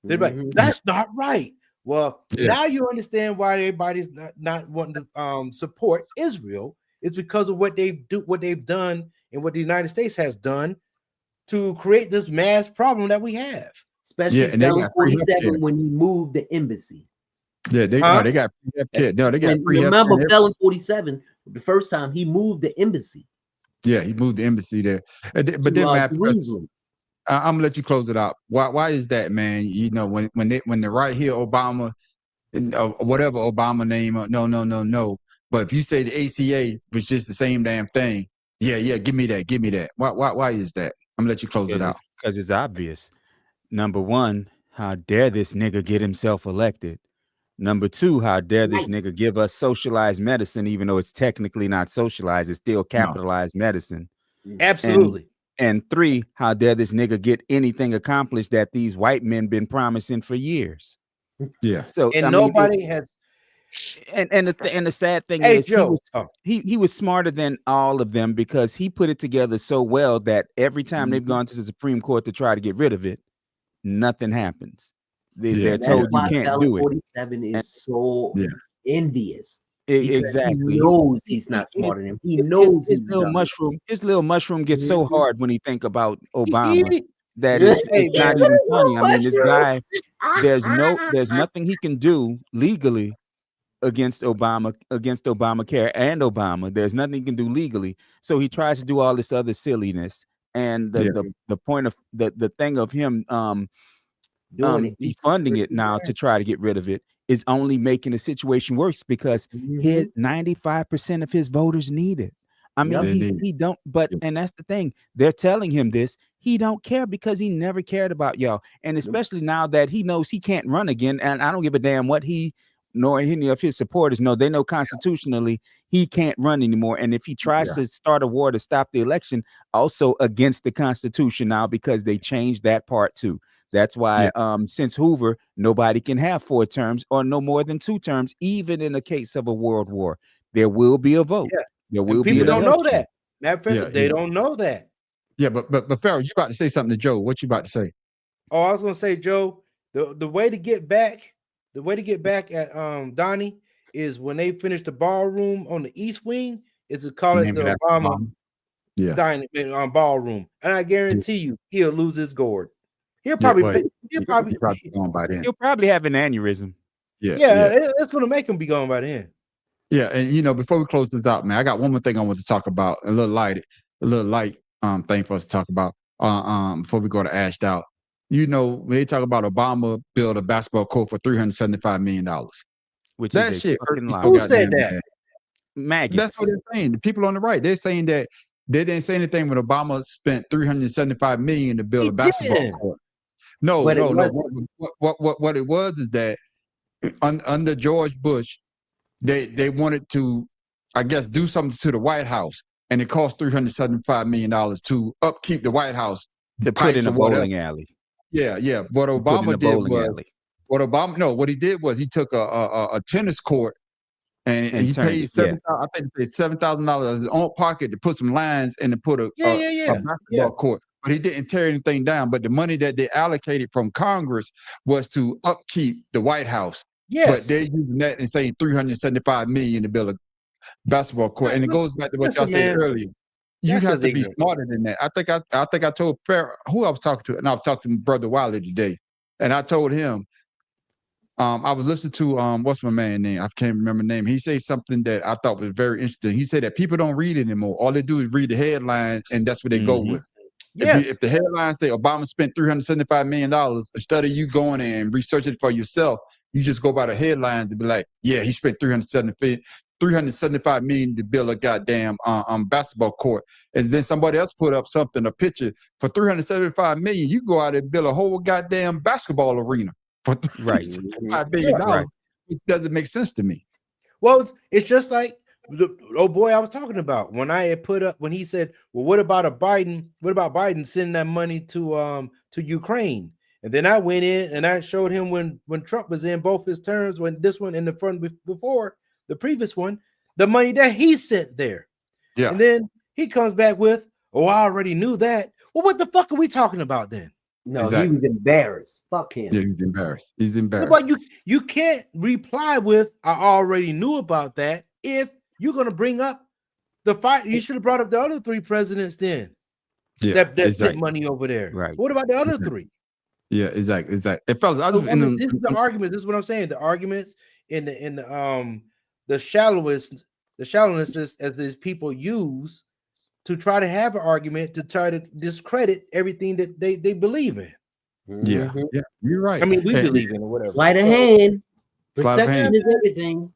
B: They'd be like, that's not right. Well, now you understand why everybody's not wanting to support Israel. It's because of what they've done, and what the United States has done to create this mass problem that we have.
C: Especially Felon 47 when he moved the embassy.
A: Yeah, they got free healthcare. No, they got free healthcare.
C: Remember Felon 47, the first time he moved the embassy.
A: Yeah, he moved the embassy there. But then, I'm gonna let you close it out. Why is that, man? When the right here Obama, whatever Obama name, no. But if you say the ACA was just the same damn thing, yeah, give me that. Why is that? I'm gonna let you close it out.
D: Because it's obvious. Number one, how dare this nigga get himself elected? Number two, how dare this nigga give us socialized medicine, even though it's technically not socialized, it's still capitalized medicine.
B: Absolutely.
D: And three, how dare this nigga get anything accomplished that these white men been promising for years?
A: Yeah.
D: So
B: and nobody has.
D: And the sad thing is, he was smarter than all of them because he put it together so well that every time they've gone to the Supreme Court to try to get rid of it, nothing happens. They're told you can't do it.
C: 47 is so envious.
D: Exactly.
C: He knows he's not smarter than him. He knows
D: his little mushroom gets so hard when he think about Obama that it's not even funny. I mean, this guy, there's nothing he can do legally against Obamacare and Obama. There's nothing he can do legally. So he tries to do all this other silliness. And the point of the thing of him defunding it now to try to get rid of it is only making the situation worse because his 95% of his voters need it. I mean, he don't, but and that's the thing. They're telling him this. He don't care because he never cared about y'all. And especially now that he knows he can't run again. And I don't give a damn what he nor any of his supporters know. They know constitutionally he can't run anymore. And if he tries to start a war to stop the election, also against the Constitution now because they changed that part too. That's why since Hoover, nobody can have 4 terms or no more than 2 terms, even in the case of a world war. There will be a vote. There will be.
B: People don't know that. They don't know that.
A: Yeah, but Farrell, you about to say something to Joe. What you about to say?
B: Oh, I was gonna say, Joe, the way to get back at Donnie is when they finish the ballroom on the East Wing, is to call it the Obama. dining ballroom, and I guarantee you he'll lose his gourd. He'll
A: Yeah,
B: probably
A: well,
B: he'll probably
A: be gone by then.
D: He'll probably have an aneurysm.
B: It's gonna make him be gone by then.
A: Yeah, and you know, before we close this out, man, I got one more thing I want to talk about. A little light thing for us to talk about. Before we go to Ashed Out. You know, they talk about Obama built a basketball court for $375 million.
D: Which
A: that
D: is
A: shit hurt me so
B: Who said that?
A: bad.
D: Maggots.
A: That's what they're saying. The people on the right, they're saying that they didn't say anything when Obama spent $375 million to build a basketball court. No. What it was is that under George Bush, they wanted to, I guess, do something to the White House, and it cost $375 million to upkeep the White House.
D: To put in a bowling alley.
A: Yeah. What Obama did what he did was he took a tennis court and he paid $7,000 of his own pocket to put some lines and to put a basketball court. But he didn't tear anything down. But the money that they allocated from Congress was to upkeep the White House. Yes. But they're using that and saying $375 million to build a basketball court. And it goes back to what y'all said earlier. You have to be smarter than that. I think I told who I was talking to, and I was talking to Brother Wiley today, and I told him, I was listening to what's my man name? I can't remember the name. He said something that I thought was very interesting. He said that people don't read anymore. All they do is read the headline, and that's what they go with. Yes. If the headline say Obama spent $375 million, instead of you going and researching it for yourself, you just go by the headlines and be like, yeah, he spent $375 million to build a goddamn basketball court. And then somebody else put up a picture for $375 million. You go out and build a whole goddamn basketball arena for $375 million. Right. It doesn't make sense to me.
B: Well, it's just like the old boy I was talking about when he said, well, what about Biden sending that money to Ukraine? And then I went in and I showed him when Trump was in both his terms, when this one in the front before the previous one, the money that he sent there. Yeah. And then he comes back with, oh, I already knew that. Well, what the fuck are we talking about then?
C: No, exactly. He was embarrassed. Fuck him.
A: Yeah, he's embarrassed.
B: But you can't reply with, I already knew about that. If you're going to bring up the fight, you should have brought up the other three presidents then.
A: Yeah,
B: that sent money over there. Right. What about the other three?
A: Yeah, exactly. And fellas,
B: this is the argument. This is what I'm saying. The arguments in the shallowness as these people use to try to have an argument to try to discredit everything that they believe in.
A: Yeah, you're right.
B: I mean, we believe in or whatever.
C: Sleight of hand. Perception is everything.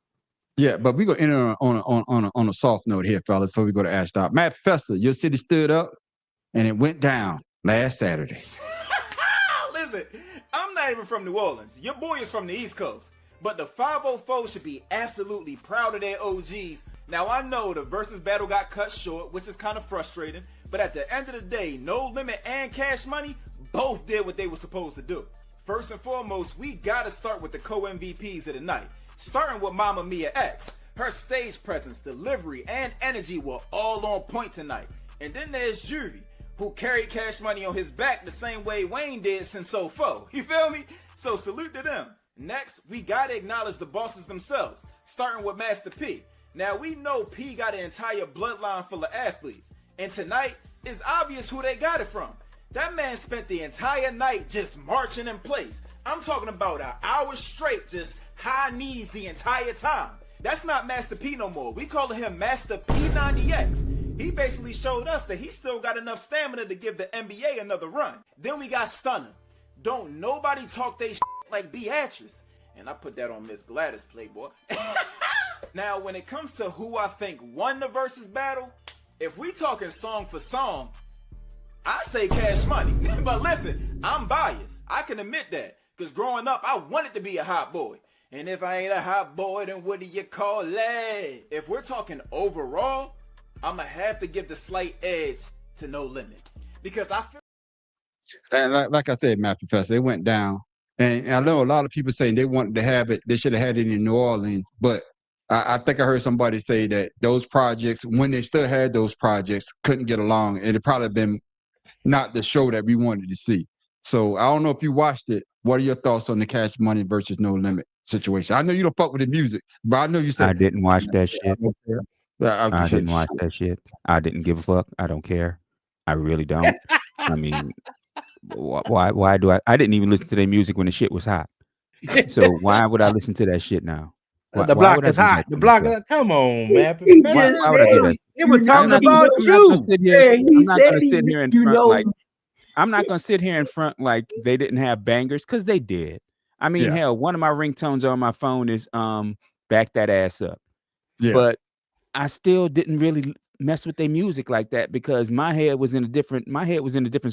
A: Yeah, but we're gonna enter on a soft note here, fellas, before we go to Ashed Out. Matt Fester, your city stood up and it went down last Saturday.
F: Listen, I'm not even from New Orleans. Your boy is from the East Coast. But the 504 should be absolutely proud of their OGs. Now, I know the versus battle got cut short, which is kind of frustrating. But at the end of the day, No Limit and Cash Money both did what they were supposed to do. First and foremost, we got to start with the co-MVPs of the night. Starting with Mama Mia X. Her stage presence, delivery, and energy were all on point tonight. And then there's Juvie, who carried Cash Money on his back the same way Wayne did since So4. You feel me? So salute to them. Next, we gotta acknowledge the bosses themselves, starting with Master P. Now, we know P got an entire bloodline full of athletes, and tonight, it's obvious who they got it from. That man spent the entire night just marching in place. I'm talking about an hour straight, just high knees the entire time. That's not Master P no more. We calling him Master P90X. He basically showed us that he still got enough stamina to give the NBA another run. Then we got Stunner. Don't nobody talk they like Beatrice. And I put that on Miss Gladys, Playboy. Now, when it comes to who I think won the versus battle, if we talking song for song, I say Cash Money. But listen, I'm biased. I can admit that. Because growing up, I wanted to be a hot boy. And if I ain't a hot boy, then what do you call it? If we're talking overall, I'm going to have to give the slight edge to No Limit. Because I feel...
A: And like I said, Matt Professor, it went down. And I know a lot of people saying they wanted to have it. They should have had it in New Orleans. But I think I heard somebody say that those projects, when they still had those projects, couldn't get along. And it probably been not the show that we wanted to see. So I don't know if you watched it. What are your thoughts on the Cash Money versus No Limit situation? I know you don't fuck with the music, but I know you said
D: I didn't watch that shit. I didn't watch that shit. I didn't give a fuck. I don't care. I really don't. I mean, why do I didn't even listen to their music when the shit was hot. So why would I listen to that shit now?
B: The
D: why
B: block
D: would I
B: is
D: do
B: hot.
D: that
B: The
D: to
B: block.
D: myself?
B: Come on, man.
D: Why would I do that?
B: It was talking
D: I'm
B: about
D: not
B: you.
D: gonna sit here.
C: Man,
D: I'm not gonna
C: he
D: sit
C: said
D: here in
C: you
D: front
C: know.
D: like I'm not gonna sit here in front like they didn't have bangers, because they did. I mean,
A: Yeah.
D: hell, one of my ringtones on my phone is "Back That Ass Up,"
A: Yeah.
D: but I still didn't really mess with their music like that because my head was in a different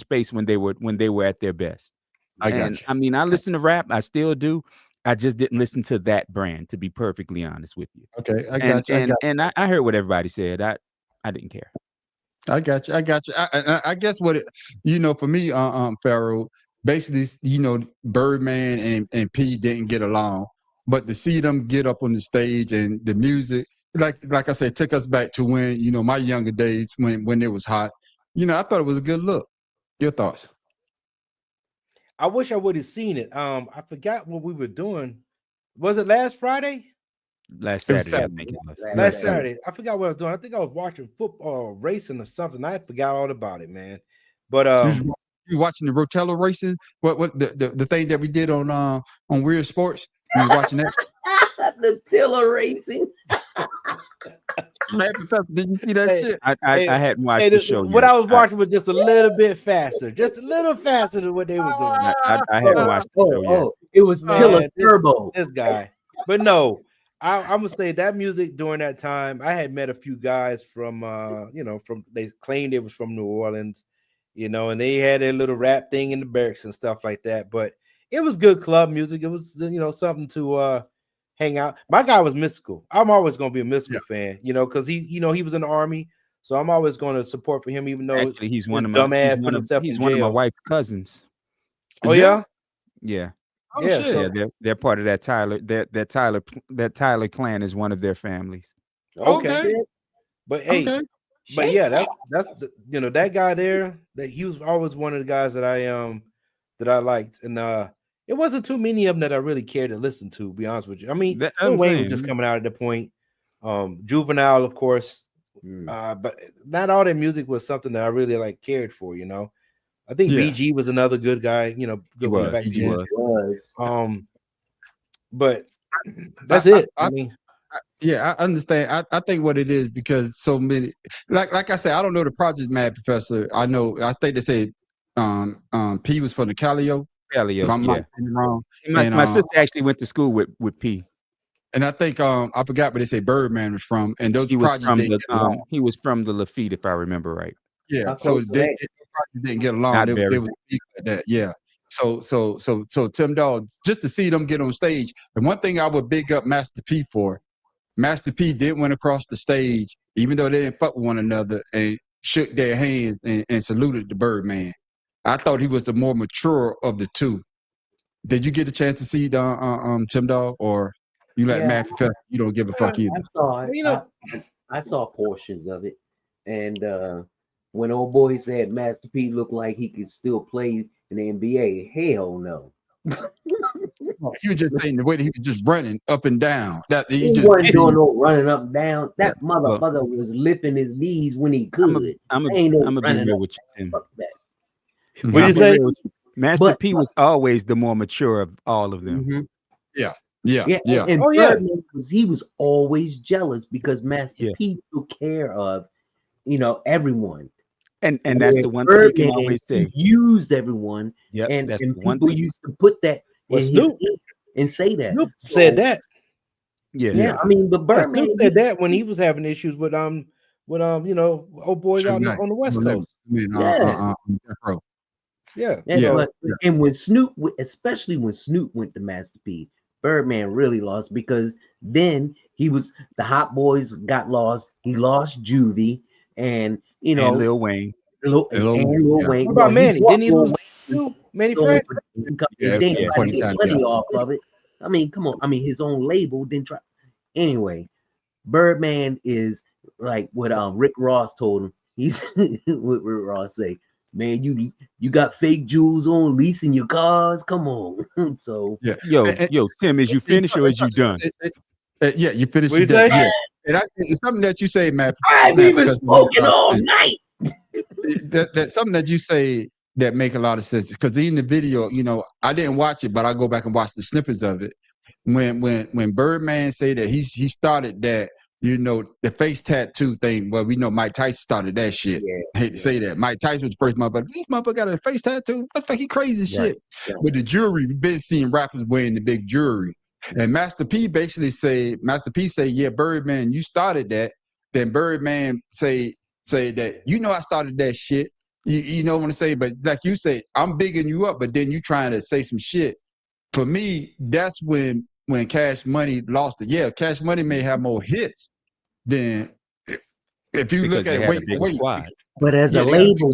D: space when they were at their best.
A: I got
D: And
A: you.
D: I mean, I listen to rap, I still do. I just didn't listen to that brand, to be perfectly honest with you.
A: Okay, I
D: And
A: got you.
D: I heard what everybody said. I didn't care.
A: I got you. I got you. I guess what it, for me, Pharaoh, basically, Birdman and P didn't get along, but to see them get up on the stage and the music, like I said, took us back to when, my younger days when it was hot. I thought it was a good look. Your thoughts?
B: I wish I would have seen it. I forgot what we were doing. Was it last Friday?
D: Last
A: It was
D: Saturday, I
A: Saturday.
D: think it was.
B: Last Saturday. I forgot what I was doing. I think I was watching football racing or something. I forgot all about it, man. But
A: You watching the Rotella racing? What the thing that we did on Weird Sports? You was watching that?
C: The tiller racing.
A: Man, Professor, did you see that shit?
D: I hadn't watched the show
B: what
D: yet.
B: I was watching was just a little bit faster, just a little faster than what they was doing.
D: I hadn't watched the show yet.
C: It was Tiller Turbo.
B: This guy. But no, I'm gonna say that music during that time. I had met a few guys from they claimed it was from New Orleans, and they had their little rap thing in the barracks and stuff like that. But it was good club music. It was something to hang out. My guy was Mystical. I'm always gonna be a Mystical fan, because he was in the army, so I'm always going to support for him, even though
D: Actually he's one of my wife's cousins.
B: Oh yeah?
D: Yeah.
A: Oh,
B: Yeah,
A: shit.
D: Yeah, they're part of that Tyler. That Tyler clan is one of their families.
B: Okay. But hey,
A: Okay.
B: but yeah, that's that guy there. That he was always one of the guys that I liked, and it wasn't too many of them that I really cared to listen to. Be honest with you, I mean, Lil Wayne was just coming out at the point. Juvenile, of course, but not all their music was something that I really cared for. I think BG was another good guy. Good one back then. But that's it. I mean.
A: Yeah, I understand. I think what it is because so many, like I said, I don't know the project, Mad Professor. I think they say P was from the Calio. If I'm not wrong.
D: My sister actually went to school with P.
A: And I think I forgot where they say Birdman was from, and those projects
D: he was from the Lafitte, if I remember right.
A: Yeah, so they didn't get along. They was like that. Yeah. So Tim Dog, just to see them get on stage, and one thing I would big up Master P for. Master P did went across the stage, even though they didn't fuck with one another, and shook their hands and saluted the Birdman. I thought he was the more mature of the two. Did you get a chance to see the Tim Dog, or you let Matt Professor? You don't give a fuck either.
C: I saw it. I saw portions of it, and when old boy said Master P looked like he could still play in the NBA, hell no.
A: You were just saying the way that he was just running up and down. That
C: he wasn't doing no running up and down. That motherfucker was lifting his knees when he could.
D: I'm gonna be real with you, Tim.
B: What did you say?
D: Master P was always the more mature of all of them.
C: Mm-hmm.
A: Yeah.
C: And Birdman he was always jealous because Master P took care of, everyone.
D: And that's the one thing you can always say.
C: He used everyone.
D: Yeah,
C: and
D: that's the one
C: people
D: thing.
C: used to put that in
B: Snoop
C: and say that.
B: Snoop said that.
C: Yeah. I mean, but Birdman
B: Snoop said that when he was having issues with old boys out on the West Coast.
C: And when Snoop, especially when Snoop went to Master P, Birdman really lost because then he was the Hot Boys got lost. He lost Juvie and
D: and Lil Wayne.
C: Lil Wayne.
B: What about Manny? Didn't he lose Manny Fresh?
C: They tried to get money off of it. I mean, come on. I mean, his own label didn't try. Anyway, Birdman is like what Rick Ross told him. He's what Rick Ross say. Man, you got fake jewels on, leasing your cars. Come on. So
D: yo, Tim, is you finished or is you done?
A: Yeah, you finished.
B: What you say?
A: it's something that you say, Matt.
C: I've even smoking all night.
A: That's something that you say that make a lot of sense, because in the video, I didn't watch it, but I go back and watch the snippets of it. When Birdman say that he started that, the face tattoo thing. Well, we know Mike Tyson started that shit. I hate to say that. Mike Tyson was the first motherfucker. This motherfucker got a face tattoo. What the fuck? He crazy as shit. But the jewelry, we've been seeing rappers wearing the big jewelry. And Master P basically say, yeah, Birdman, you started that. Then Birdman say that, I started that shit. You know what I'm saying? But like you say, I'm bigging you up, but then you trying to say some shit. For me, that's when Cash Money lost it. Yeah, Cash Money may have more hits than if you look at it. Wait.
C: But as a label,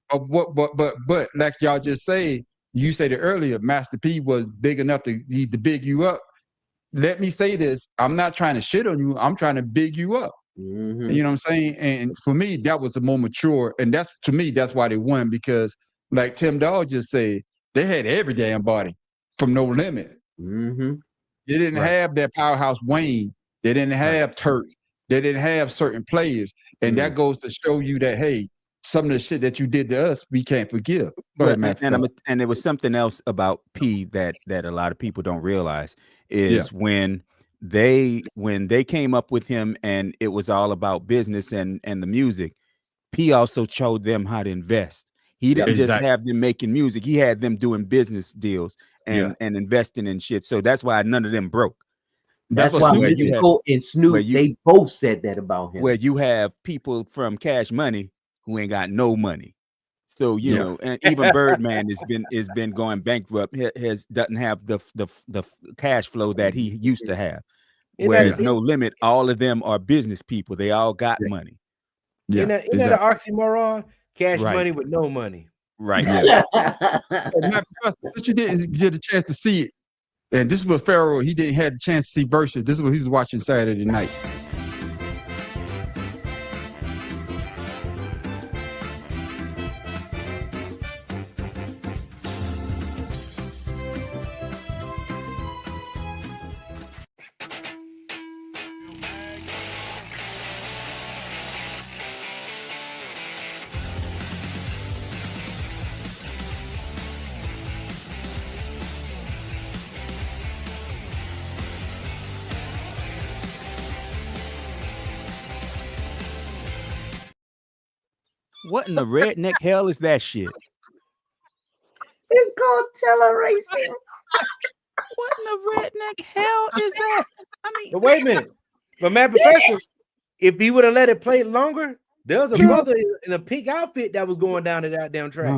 A: but like y'all just say, you said it earlier, Master P was big enough to big you up. Let me say this: I'm not trying to shit on you. I'm trying to big you up.
C: Mm-hmm.
A: You know what I'm saying? And for me, that was a more mature, and that's why they won, because like Tim Dog just said, they had every damn body from No Limit.
C: Mm-hmm.
A: They didn't have that powerhouse Wayne. They didn't have Turk. They didn't have certain players, and that goes to show you that, hey, some of the shit that you did to us, we can't forgive. Go ahead, Matt.
D: And there was something else about P that a lot of people don't realize is when they came up with him and it was all about business and the music, P also showed them how to invest. He didn't just have them making music. He had them doing business deals and investing in shit. So that's why none of them broke.
C: That's why Mystical and Snoop, they both said that about him.
D: Where you have people from Cash Money who ain't got no money. So, and even Birdman has been going bankrupt. Doesn't have the cash flow that he used to have. Whereas No Limit, all of them are business people. They all got money.
B: Yeah, isn't that an oxymoron? Cash money with no money.
D: Right.
A: Yeah. Since you didn't get a chance to see it, and this is what Pharaoh, he didn't have the chance to see Versus. This is what he was watching Saturday night.
D: What in the redneck hell is that shit?
C: It's called Teleracing.
D: What in the redneck hell is that? I mean,
B: but wait a minute. But Matt Professor, if he would have let it play longer, there was a brother in a pink outfit that was going down to that damn track.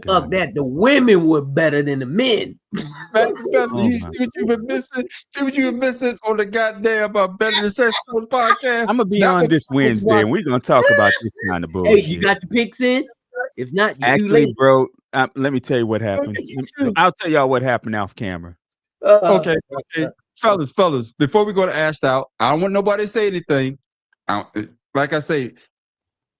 C: Fuck that. The women were better than the men.
A: Man, Professor, you see what you've been missing? See what you've been missing on the goddamn Better Than Sex podcast?
D: I'm gonna be on this Wednesday, and we're gonna talk about this kind of bullshit.
C: Hey, you got the picks in? If not,
D: actually, bro, let me tell you what happened. I'll tell y'all what happened off camera.
A: Okay, fellas, before we go to Ashed Out, I don't want nobody to say anything. Like I say,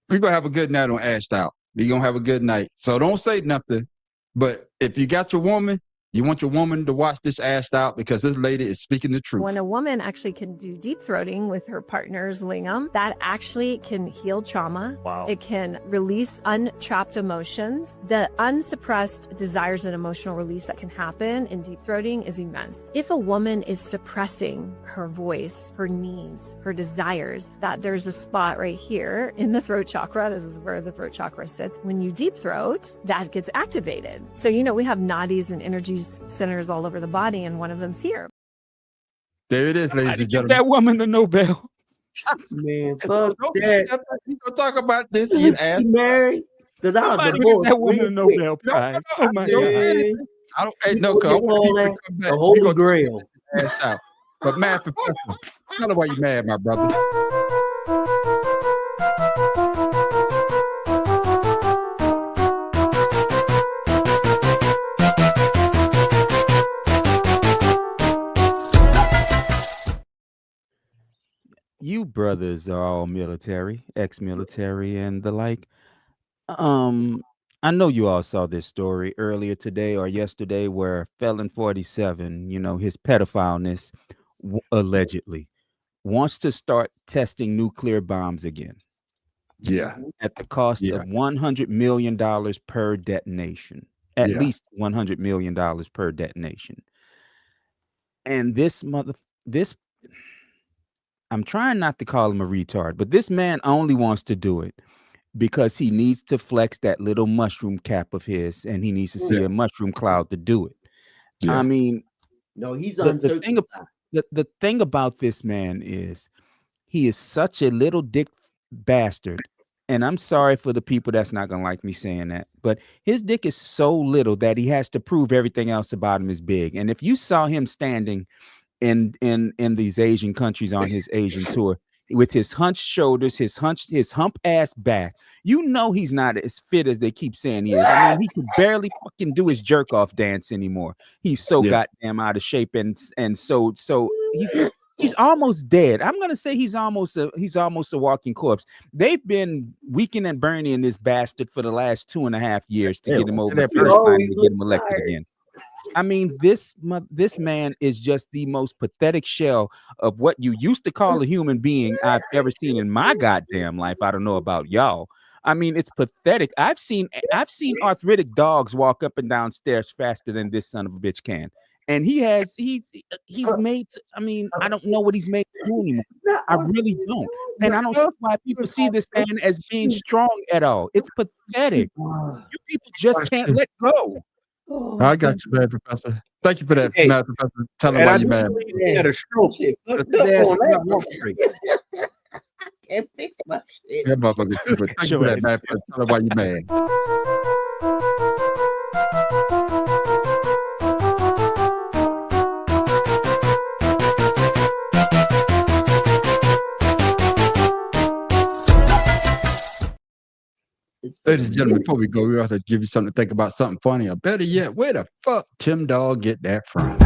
A: we're gonna have a good night on Ashed Out. We're gonna have a good night. So don't say nothing. But if you got your woman, you want your woman to watch this Ashed Out, because this lady is speaking the truth.
G: When a woman actually can do deep throating with her partner's lingam, that actually can heal trauma.
B: Wow.
G: It can release untrapped emotions. The unsuppressed desires and emotional release that can happen in deep throating is immense. If a woman is suppressing her voice, her needs, her desires, that there's a spot right here in the throat chakra. This is where the throat chakra sits. When you deep throat, that gets activated. So, we have nadis and energy centers all over the body, and one of them's here.
A: There it is, ladies and gentlemen.
D: That woman the Nobel.
C: Man, fuck that.
A: You gonna talk about this? You
C: married? Because I was
D: divorced. That woman the Nobel Prize. Oh my God.
A: I don't. Hey, no, cause I want to come back.
C: The Holy Grail.
A: But Matt Professor, tell her why you mad, my brother.
D: You brothers are all military, ex-military, and the like. I know you all saw this story earlier today or yesterday where Felon 47, his pedophileness allegedly wants to start testing nuclear bombs again.
A: Yeah.
D: At the cost of $100 million per detonation. At least $100 million per detonation. And this I'm trying not to call him a retard, but this man only wants to do it because he needs to flex that little mushroom cap of his, and he needs to see a mushroom cloud to do it. I mean,
C: no, he's
D: the thing about this man is he is such a little dick bastard. And I'm sorry for the people that's not gonna like me saying that, but his dick is so little that he has to prove everything else about him is big. And if you saw him standing in these Asian countries on his Asian tour with his hunched shoulders, his hump ass back, you know he's not as fit as they keep saying he is. I mean, he can barely fucking do his jerk off dance anymore. He's so goddamn out of shape, and so he's almost dead. I'm gonna say he's almost a walking corpse. They've been weakening and burning this bastard for the last 2.5 years to get him over the finish line and get him elected again. I mean, this man is just the most pathetic shell of what you used to call a human being I've ever seen in my goddamn life. I don't know about y'all. I mean, it's pathetic. I've seen arthritic dogs walk up and down stairs faster than this son of a bitch can. And he's made. I mean, I don't know what he's made to do anymore. I really don't. And I don't see why people see this man as being strong at all. It's pathetic. You people just can't let go.
A: I got you, man, Professor. Thank you for that, Mad Professor. Tell him why you mad.
B: He had a stroke.
C: I can't fix my shit.
A: That motherfucker. Thank you for that, Mad Professor. Tell him why you mad. Ladies and gentlemen, before we go, we have to give you something to think about, something funny, or better yet, where the fuck Tim Dog get that from?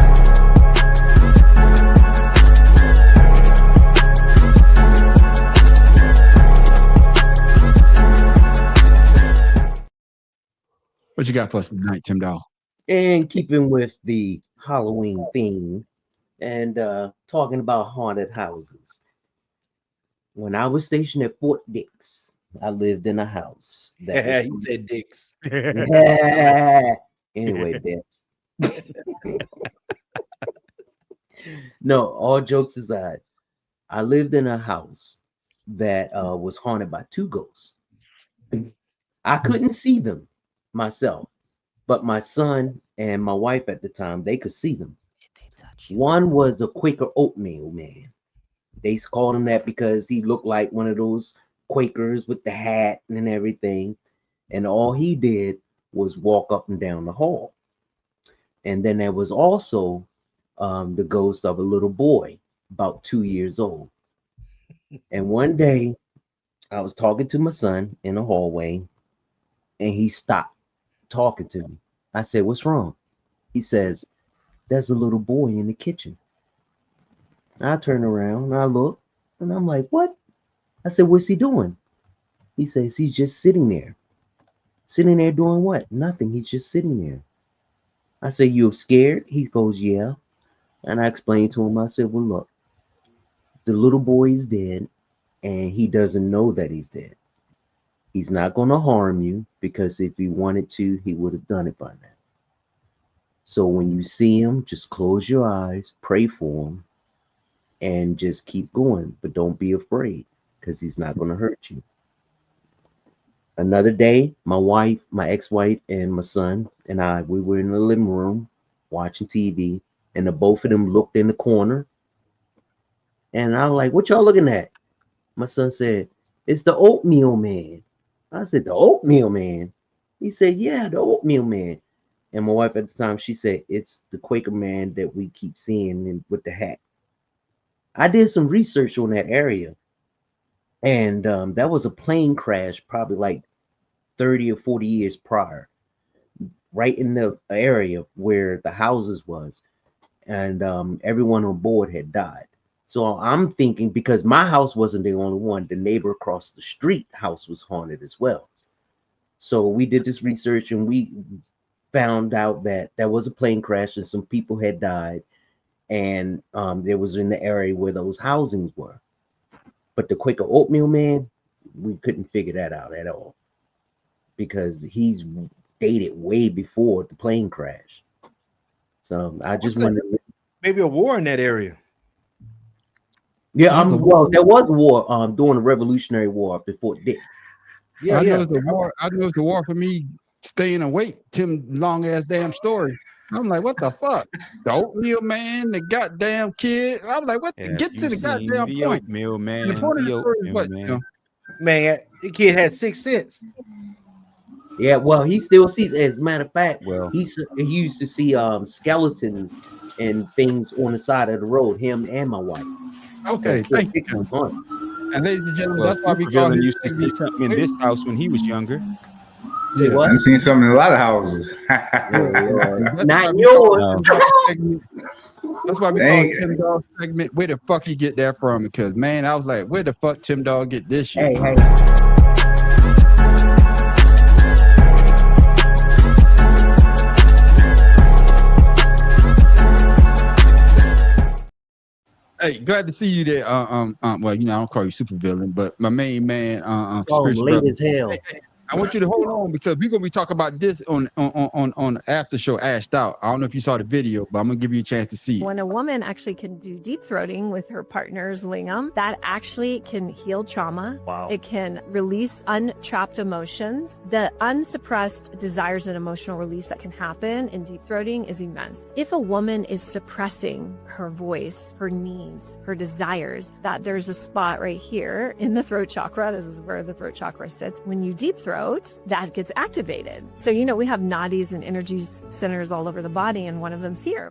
A: What you got for us tonight, Tim Dog?
C: And keeping with the Halloween theme and talking about haunted houses. When I was stationed at Fort Dix, I lived in a house.
B: He said Dix.
C: Anyway, no, all jokes aside, I lived in a house that was haunted by 2 ghosts. I couldn't see them myself, but my son and my wife at the time, they could see them. One was a Quaker oatmeal man. They called him that because he looked like one of those Quakers with the hat and everything, and all he did was walk up and down the hall. And then there was also the ghost of a little boy about 2 years old. And one day I was talking to my son in the hallway, and he stopped talking to me. I said, "What's wrong?" He says, "There's a little boy in the kitchen." I turn around and I look, and I'm like, "What?" I said, "What's he doing?" He says, "He's just sitting there." Sitting there doing what? Nothing. He's just sitting there. I said, "You're scared?" He goes, "Yeah." And I explained to him, I said, "Well, look, the little boy is dead, and he doesn't know that he's dead. He's not going to harm you, because if he wanted to, he would have done it by now. So when you see him, just close your eyes, pray for him, and just keep going. But don't be afraid, because he's not going to hurt you." Another day, my wife, my ex-wife, and my son and I, we were in the living room watching TV, and the both of them looked in the corner. And I was like, "What y'all looking at?" My son said, "It's the oatmeal man." I said, "The oatmeal man?" He said, "Yeah, the oatmeal man." And my wife at the time, she said, "It's the Quaker man that we keep seeing with the hat." I did some research on that area. And that was a plane crash probably like 30 or 40 years prior, right in the area where the houses was. And everyone on board had died. So I'm thinking, because my house wasn't the only one, the neighbor across the street house was haunted as well. So we did this research, and we found out that there was a plane crash and some people had died. and there was in the area where those housings were. But the Quaker oatmeal man, we couldn't figure that out at all because he's dated way before the plane crash. So I just wonder,
B: maybe a war in that area.
C: Yeah, well, there was a war during the Revolutionary War after Fort Dix.
A: Yeah, I know it's a war. I know it's a war for me staying awake. Tim long ass damn story. I'm like, what the fuck? The oatmeal man, the goddamn kid. I'm like, what? Get to the goddamn point.
D: Oatmeal man.
A: The point of the story is what?
B: Man, the kid had 6 cents.
C: Yeah, well, he still sees. As a matter of fact,
D: well,
C: he used to see skeletons and things on the side of the road. Him and my wife.
A: Okay, thank you. And ladies and gentlemen, that's why we call him.
D: Used to see something in this house when he was younger.
A: Yeah,
H: I've seen something in a lot of houses.
C: Not yours.
A: That's why we call it Tim Dog segment. Where the fuck he get that from? Because man, I was like, where the fuck Tim Dog get this shit?
C: Hey.
A: Hey, glad to see you there. Well, you know, I don't call you super villain, but my main man, spiritual
C: late
A: brother.
C: as hell.
A: Hey, I want you to hold on because we're gonna be talking about this on after show Ashed Out. I don't know if you saw the video, but I'm gonna give you a chance to see it.
G: When a woman actually can do deep throating with her partner's lingam, that actually can heal trauma.
B: Wow.
G: It can release untrapped emotions. The unsuppressed desires and emotional release that can happen in deep throating is immense. If a woman is suppressing her voice, her needs, her desires, that there's a spot right here in the throat chakra. This is where the throat chakra sits. When you deep throat, that gets activated. So, you know, we have nadis and energy centers all over the body, and one of them's here.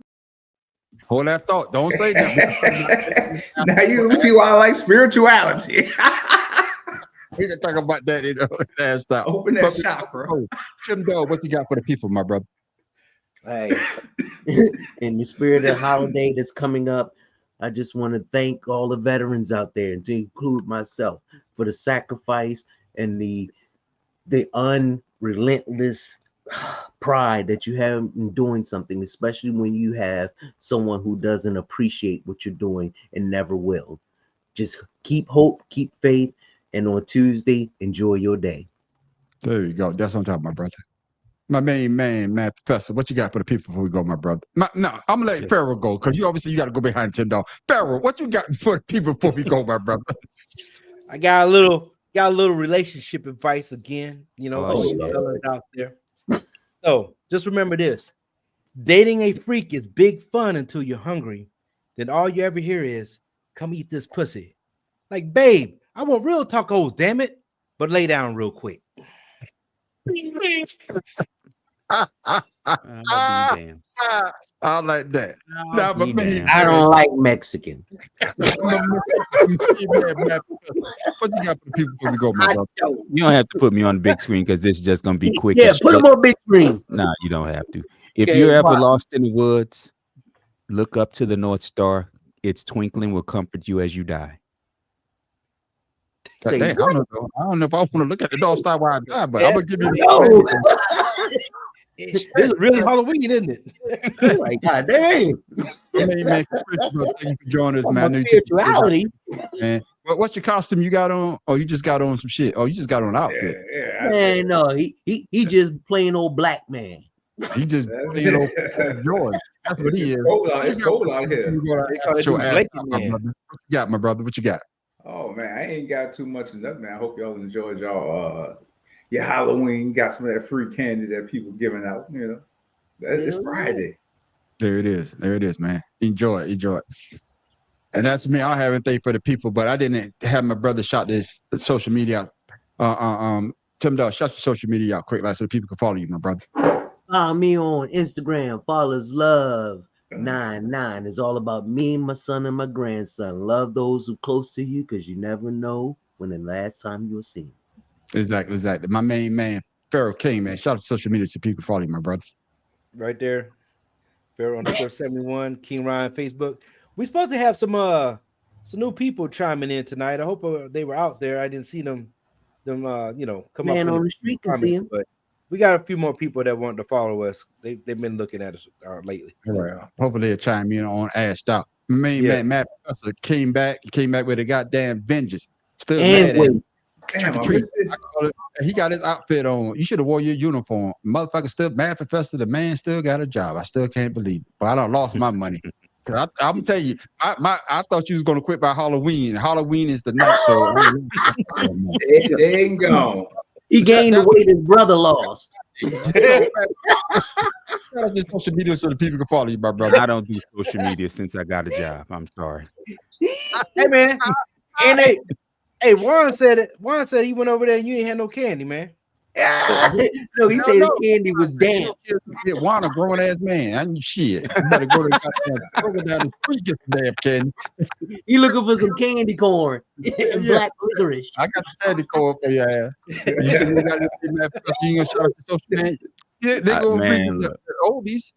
A: Hold that thought. Don't say that.
H: Now you see why I like spirituality.
A: We can talk about that in Ashed Out.
H: Open that chakra.
A: Tim Dog, what you got for the people, my brother?
C: Hey, in the spirit of the holiday that's coming up, I just want to thank all the veterans out there, and to include myself, for the sacrifice and the unrelentless pride that you have in doing something, especially when you have someone who doesn't appreciate what you're doing and never will. Just keep hope, keep faith, and on Tuesday, enjoy your day.
A: There you go. That's on top, my brother. My main man, Professor, what you got for the people before we go, my brother? No, I'm gonna let Pharaoh go because you got to go behind Tim Dog. Pharaoh, what you got for the people before we go, my brother?
B: I got a little relationship advice again, you know, all you fellas out there. So just remember this: dating a freak is big fun until you're hungry. Then all you ever hear is, "Come eat this pussy." Like, babe, I want real tacos, damn it. But lay down real quick.
A: I like that.
C: I don't like Mexican.
A: What you got for the people before we go, my brother?
D: You don't have to put me on the big screen because this is just gonna be quick.
C: Yeah, put them on big screen.
D: Nah, you don't have to. If you're ever lost in the woods, look up to the North Star. Its twinkling will comfort you as you die.
A: I don't know if I want to look at the North Star while I die, but I'm gonna give you the
B: This is really Halloween, isn't it?
C: Like, God dang.
A: Hey, man, thank you for joining us, man.
C: Spirituality.
A: Man, what's your costume you got on? Oh, you just got on some shit. Oh, you just got on an outfit.
C: Man, no, he just plain old black man.
A: He just plain old George. That's what he is.
H: It's cold out here.
A: What you got, my brother? What you got?
H: Oh man, I ain't got too much of that, man. I hope y'all enjoyed your Halloween. Got some of that free candy that people giving out. You know, it's Friday.
A: There it is. There it is, man. Enjoy it. And that's me. I have anything for the people, but I didn't have my brother shout this social media out. Tim Dog, shout your social media out quick, like so the people can follow you, my brother.
C: Follow me on Instagram. Follows Love 99. It's all about me, my son, and my grandson. Love those who close to you because you never know when the last time you'll see them.
A: Exactly. My main man, Pharaoh King, man. Shout out to social media so people follow you, my brother.
B: Right there. Pharaoh _71, King Ryan, Facebook. We're supposed to have some new people chiming in tonight. I hope they were out there. I didn't see them come
C: man
B: up
C: on the street can see him.
B: But we got a few more people that want to follow us. They've been looking at us lately.
A: Right. Hopefully they'll chime in on Ashed Out. Man, Matt Professor came back with a goddamn vengeance. Still mad at him.
H: Damn,
A: He got his outfit on. You should have wore your uniform. Motherfucker still, Mad Professor, the man still got a job. I still can't believe it. But I done lost my money. Cause I'm gonna tell you, I thought you was gonna quit by Halloween. Halloween is the night, so
H: it ain't gone.
C: He gained the weight his brother lost.
A: Social media so the people can follow you, my brother.
D: I don't do social media since I got a job. I'm sorry.
B: Hey man, and hey, Juan said it. Juan said he went over there and you ain't had no candy, man.
C: No, he said his candy was damp.
A: Juan a grown ass man. I mean, shit. You better go down the street get some damn candy.
C: He looking for some candy corn and black licorice.
A: I got the candy corn for your ass. You said you got this man. You ain't gonna shout out to social media. Yeah, they gonna read the oldies.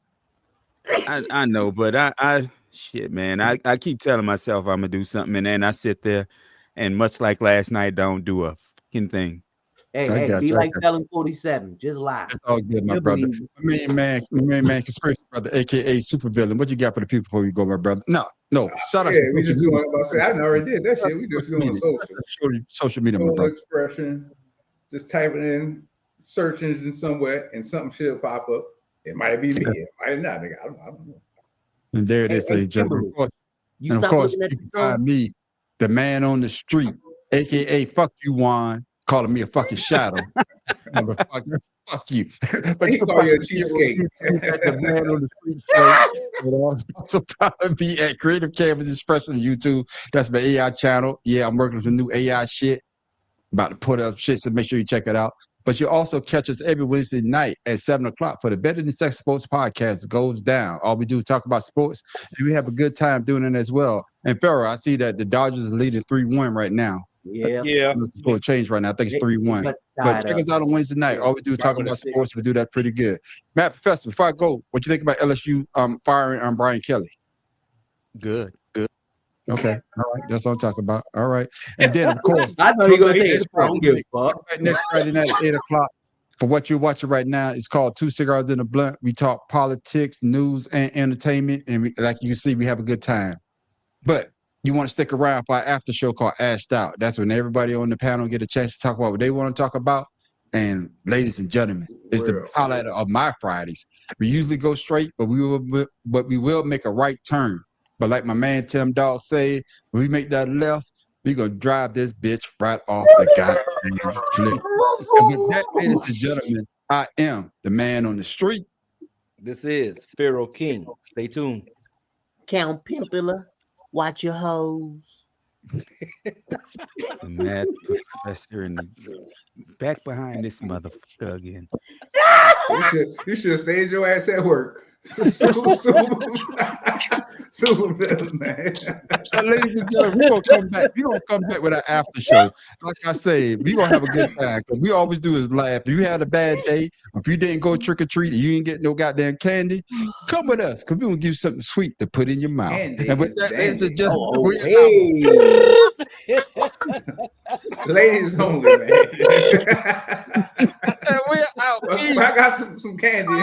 D: I know, but I shit, man. I keep telling myself I'm gonna do something, and then I sit there, and much like last night, don't do a fucking thing.
C: Hey, be like telling 47. Just lie.
A: It's all good, my brother. Man, conspiracy brother, aka super villain. What you got for the people before we go, my brother? No. Shout out.
H: Yeah, we just doing. I already did that shit. We just doing
A: social media, my brother.
H: Expression. Just typing in search engine somewhere, and something should pop up. It might be me. It might not. Nigga. I don't know.
A: And there it is, ladies and gentlemen. And of course, you can find me, the man on the street, aka fuck you, Juan. Calling me a fucking shadow. Motherfucker, fuck you. But you can call you a cheesecake. The man on the street show. Also probably at Creative Canvas Expression on YouTube. That's my AI channel. Yeah, I'm working with some new AI shit. About to put up shit, so make sure you check it out. But you also catch us every Wednesday night at 7 o'clock for the Better Than Sex Sports podcast. It goes down. All we do is talk about sports, and we have a good time doing it as well. And Pharaoh, I see that the Dodgers are leading 3-1 right now.
C: Yeah.
A: It's going to change right now. I think it's 3-1. But check us out on Wednesday night. All we do is talk about sports. We do that pretty good. Matt Professor, before I go, what you think about LSU firing Brian Kelly?
D: Good.
A: Okay. All right. That's what I'm talking about. All right. And then, of course,
C: I thought you were going to say it's
A: next Friday night at 8 o'clock. For what you're watching right now, it's called Two Cigars and a Blunt. We talk politics, news, and entertainment. And like you can see, we have a good time. But you want to stick around for our after show called Ashed Out. That's when everybody on the panel get a chance to talk about what they want to talk about. And ladies and gentlemen, it's the highlight of my Fridays. We usually go straight, but we will make a right turn. But like my man Tim Dog said, when we make that left, we're going to drive this bitch right off the goddamn cliff. And with that, ladies and gentlemen, I am the man on the street.
B: This is Pharaoh King. Stay tuned.
C: Count Pimpula. Watch your hoes.
D: Mad Professor and back behind this motherfucker again.
H: You should have stayed your ass at work. Super villain, man.
A: Ladies and gentlemen, we're gonna come back with an after show. Like I said, we're gonna have a good time because we always do is laugh. If you had a bad day, if you didn't go trick or treat and you didn't get no goddamn candy, come with us because we're gonna give you something sweet to put in your mouth.
H: Candy
A: and with that, ladies and gentlemen,
H: ladies only, man.
A: We're out.
H: I got some candy.